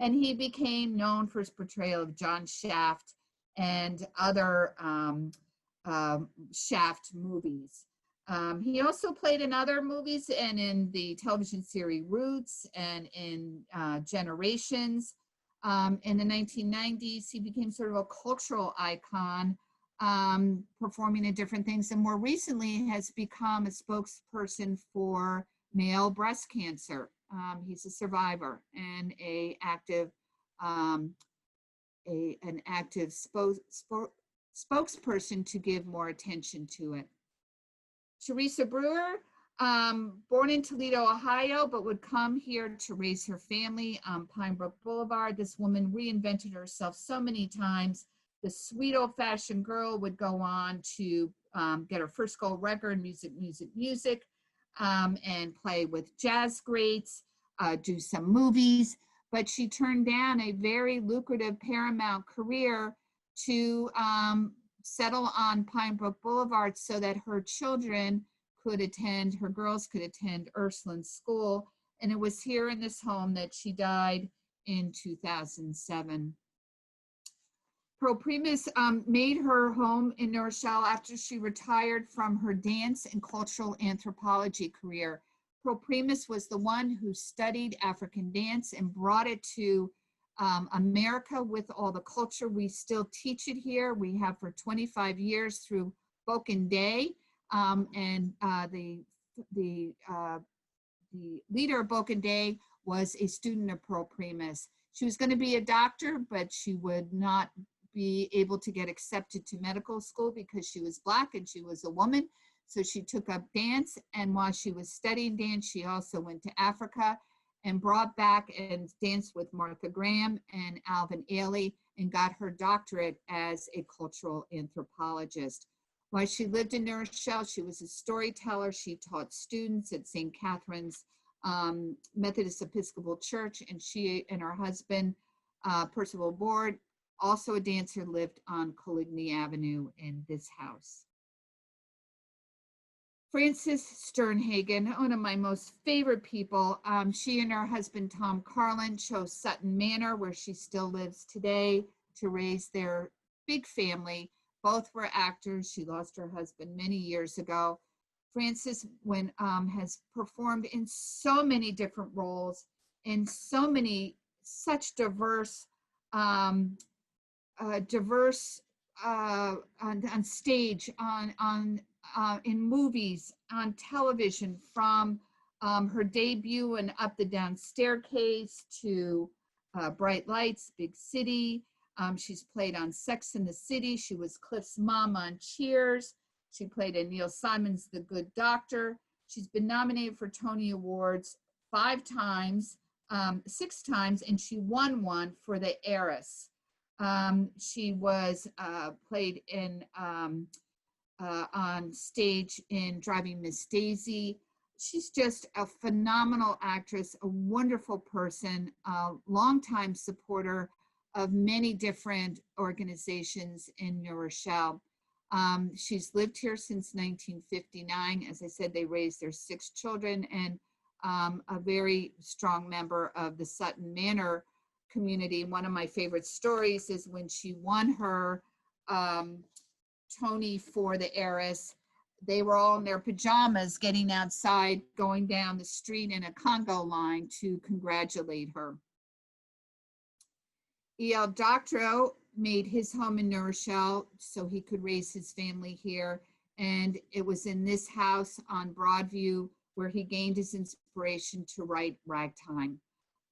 and he became known for his portrayal of John Shaft and other Shaft movies. He also played in other movies and in the television series Roots and in Generations. In the 1990s, he became sort of a cultural icon, performing in different things, and more recently has become a spokesperson for male breast cancer. He's a survivor and an active spokesperson to give more attention to it. Theresa Brewer, born in Toledo, Ohio, but would come here to raise her family on Pine Brook Boulevard. This woman reinvented herself so many times. The sweet old-fashioned girl would go on to get her first gold record, music, and play with jazz greats, do some movies, but she turned down a very lucrative Paramount career to settle on Pine Brook Boulevard so that her children could attend, her girls could attend Ursuline School. And it was here in this home that she died in 2007. Pearl Primus made her home in New Rochelle after she retired from her dance and cultural anthropology career. Pearl Primus was the one who studied African dance and brought it to America with all the culture. We still teach it here. We have for 25 years through Boken Day, and the leader of Boken Day was a student of Pearl Primus. She was going to be a doctor, but she would not be able to get accepted to medical school because she was Black and she was a woman. So she took up dance, and while she was studying dance, she also went to Africa and brought back and danced with Martha Graham and Alvin Ailey and got her doctorate as a cultural anthropologist. While she lived in New Rochelle, she was a storyteller. She taught students at St. Catherine's Methodist Episcopal Church, and she and her husband, Percival Ward, also a dancer, lived on Coligny Avenue in this house. Frances Sternhagen, one of my most favorite people. She and her husband, Tom Carlin, chose Sutton Manor, where she still lives today, to raise their big family. Both were actors. She lost her husband many years ago. Frances has performed in so many different roles, in so many, such diverse, on stage, in movies, on television, from her debut in Up the Down Staircase to Bright Lights, Big City. She's played on Sex and the City. She was Cliff's mom on Cheers. She played in Neil Simon's The Good Doctor. She's been nominated for Tony Awards 5 times, 6 times, and she won one for The Heiress. She was played in on stage in Driving Miss Daisy. She's just a phenomenal actress, a wonderful person, a longtime supporter of many different organizations in New Rochelle. She's lived here since 1959. As I said, they raised their 6 children, and a very strong member of the Sutton Manor community. One of my favorite stories is when she won her Tony for The Heiress. They were all in their pajamas getting outside, going down the street in a Congo line to congratulate her. E.L. Doctorow made his home in New Rochelle so he could raise his family here. And it was in this house on Broadview where he gained his inspiration to write Ragtime.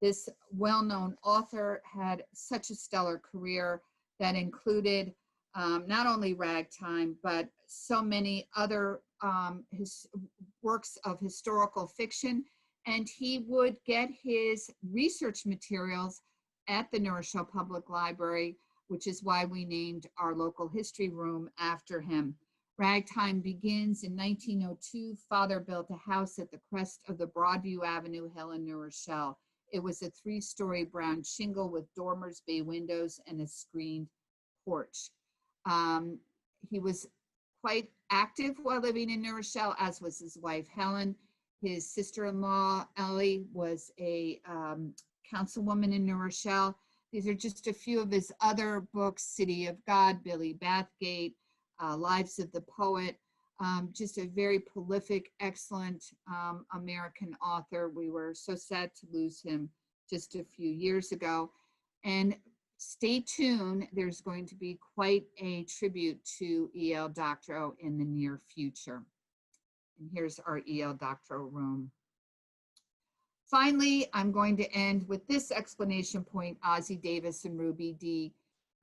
This well-known author had such a stellar career that included not only Ragtime, but so many other his works of historical fiction. And he would get his research materials at the New Rochelle Public Library, which is why we named our local history room after him. Ragtime begins in 1902. Father built a house at the crest of the Broadview Avenue Hill in New Rochelle. It was a 3-story brown shingle with dormers, bay windows, and a screened porch. He was quite active while living in New Rochelle, as was his wife, Helen. His sister-in-law, Ellie, was a councilwoman in New Rochelle. These are just a few of his other books: City of God, Billy Bathgate, Lives of the Poet. Just a very prolific, excellent American author. We were so sad to lose him just a few years ago. And stay tuned, there's going to be quite a tribute to E.L. Doctorow in the near future. And here's our E.L. Doctorow room. Finally, I'm going to end with this explanation point: Ossie Davis and Ruby Dee.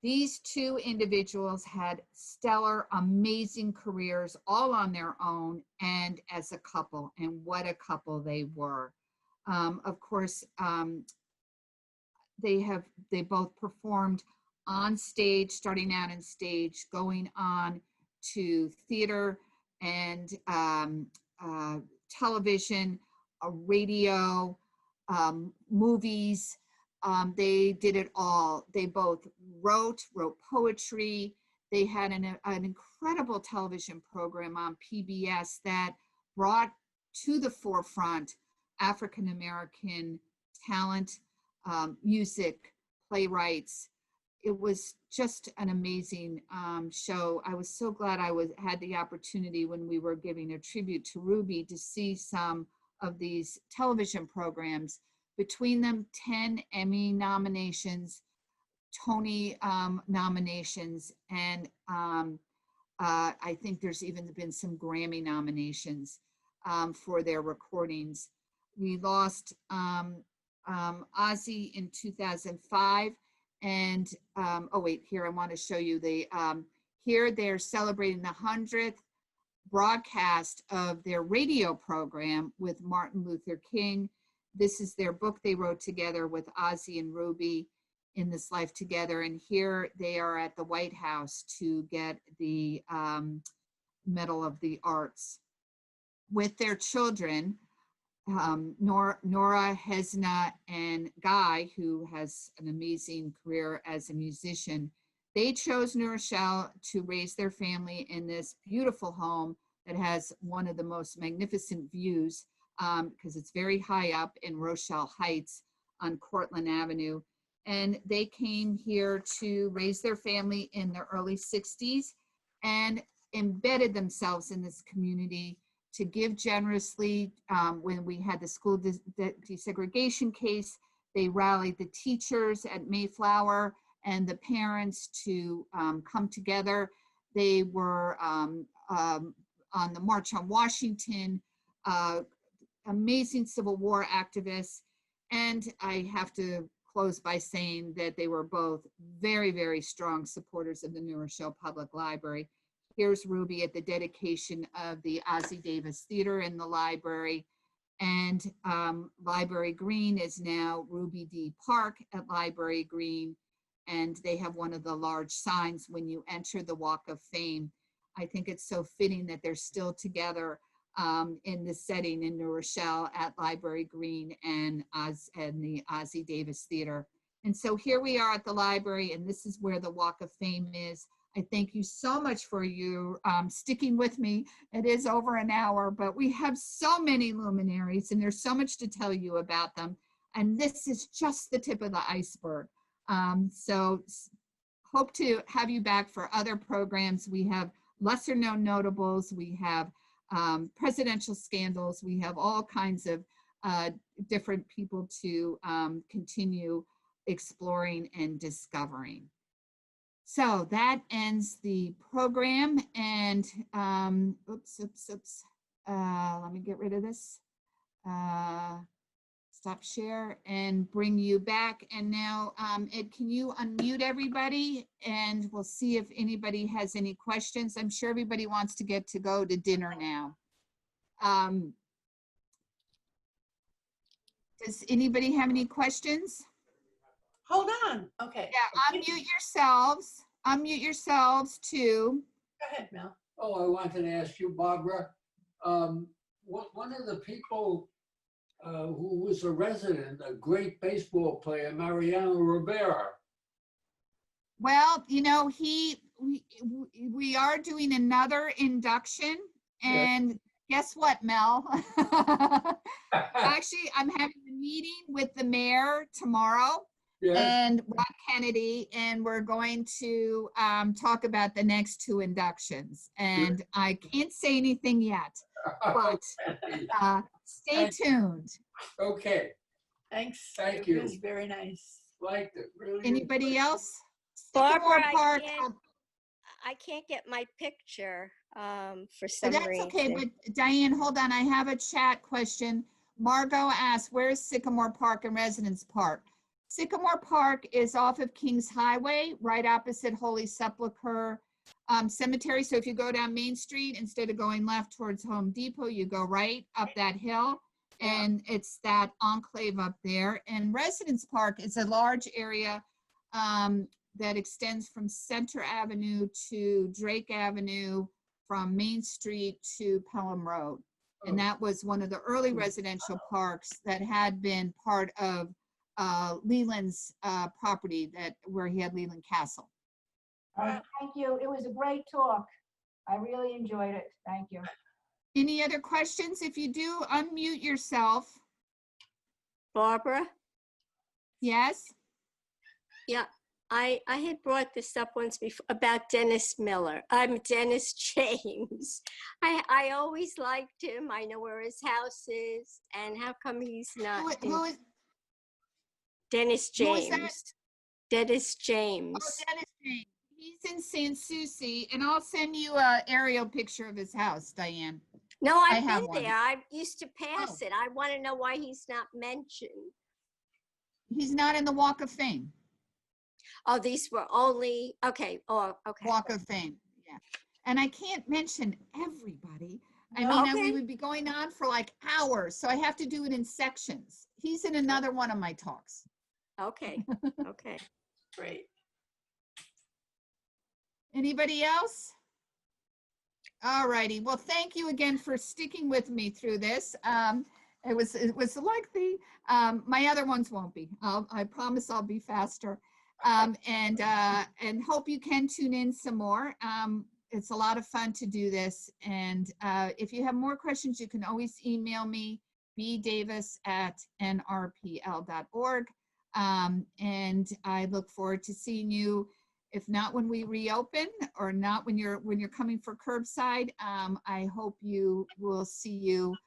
These two individuals had stellar, amazing careers all on their own and as a couple, and what a couple they were. Of course, they both performed on stage, starting out in stage, going on to theater and television, radio, movies. They did it all. They both wrote poetry. They had an incredible television program on PBS that brought to the forefront African-American talent, music, playwrights. It was just an amazing show. I was so glad I had the opportunity when we were giving a tribute to Ruby to see some of these television programs. Between them, 10 Emmy nominations, Tony nominations, and I think there's even been some Grammy nominations for their recordings. We lost Ossie in 2005, and oh wait, here I want to show you here they're celebrating the 100th broadcast of their radio program with Martin Luther King. This is their book they wrote together with Ossie and Ruby, In This Life Together. And here they are at the White House to get the Medal of the Arts with their children, Nora, Hesna, and Guy, who has an amazing career as a musician. They chose New Rochelle to raise their family in this beautiful home that has one of the most magnificent views, because it's very high up in Rochelle Heights on Cortlandt Avenue. And they came here to raise their family in the early 60s and embedded themselves in this community to give generously. When we had the school desegregation case, they rallied the teachers at Mayflower and the parents to come together. They were on the March on Washington, amazing Civil War activists. And I have to close by saying that they were both very, very strong supporters of the New Rochelle Public Library. Here's Ruby at the dedication of the Ossie Davis Theater in the library. And Library Green is now Ruby Dee Park at Library Green. And they have one of the large signs when you enter the Walk of Fame. I think it's so fitting that they're still together in this setting in New Rochelle at Library Green and the Ossie Davis Theater. And so here we are at the library, and this is where the Walk of Fame is. I thank you so much for you sticking with me. It is over an hour, but we have so many luminaries and there's so much to tell you about them. And this is just the tip of the iceberg. So hope to have you back for other programs. We have lesser known notables, we have presidential scandals, we have all kinds of different people to continue exploring and discovering. So that ends the program, and oops. Let me get rid of this. Stop share and bring you back. And now, Ed, can you unmute everybody? And we'll see if anybody has any questions. I'm sure everybody wants to go to dinner now. Does anybody have any questions? Hold on. Okay. Yeah, unmute yourselves. Unmute yourselves too. Go ahead, Mel. Oh, I wanted to ask you, Barbara, one of the people who was a resident, a great baseball player, Mariano Rivera. Well, you know, we are doing another induction, and guess what, Mel? Actually, I'm having a meeting with the mayor tomorrow. Yes. And Rob Kennedy, and we're going to talk about the next two inductions. And I can't say anything yet, but stay tuned. Okay. Thanks. Thank It you. was very nice. Liked it. Really. Anybody else? Barbara, Sycamore Park. I can't get my picture for some That's reason. okay, but Diane, hold on. I have a chat question. Margot asked, where's Sycamore Park and Residence Park? Sycamore Park is off of Kings Highway, right opposite Holy Sepulchre Cemetery. So if you go down Main Street, instead of going left towards Home Depot, you go right up that hill, and it's that enclave up there. And Residence Park is a large area that extends from Center Avenue to Drake Avenue, from Main Street to Pelham Road. And that was one of the early residential parks that had been part of Leland's property, where he had Leland Castle. Thank you. It was a great talk. I really enjoyed it. Thank you. Any other questions? If you do, unmute yourself. Barbara? Yes? Yeah, I had brought this up once before about Dennis Miller. I'm Dennis James. I always liked him. I know where his house is, and how come he's not? Who is? Dennis Who is James. that? Dennis James. Oh, Dennis James. He's in San Souci, and I'll send you an aerial picture of his house, Diane. No, I've have been one. there. I used to pass it. I want to know why he's not mentioned. He's not in the Walk of Fame. Oh, these were only, okay. Oh, okay. Walk of Fame, yeah. And I can't mention everybody. I No. mean, we Okay. would be going on for like hours, so I have to do it in sections. He's in another one of my talks. Okay, okay. Great. Anybody else? All righty. Well, thank you again for sticking with me through this. It was like my other ones won't be. I promise I'll be faster. And hope you can tune in some more. It's a lot of fun to do this. And if you have more questions, you can always email me, bdavis@nrpl.org. And I look forward to seeing you, if not when we reopen, or not when you're coming for curbside. I hope we'll see you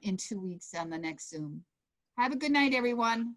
in 2 weeks on the next Zoom. Have a good night, everyone.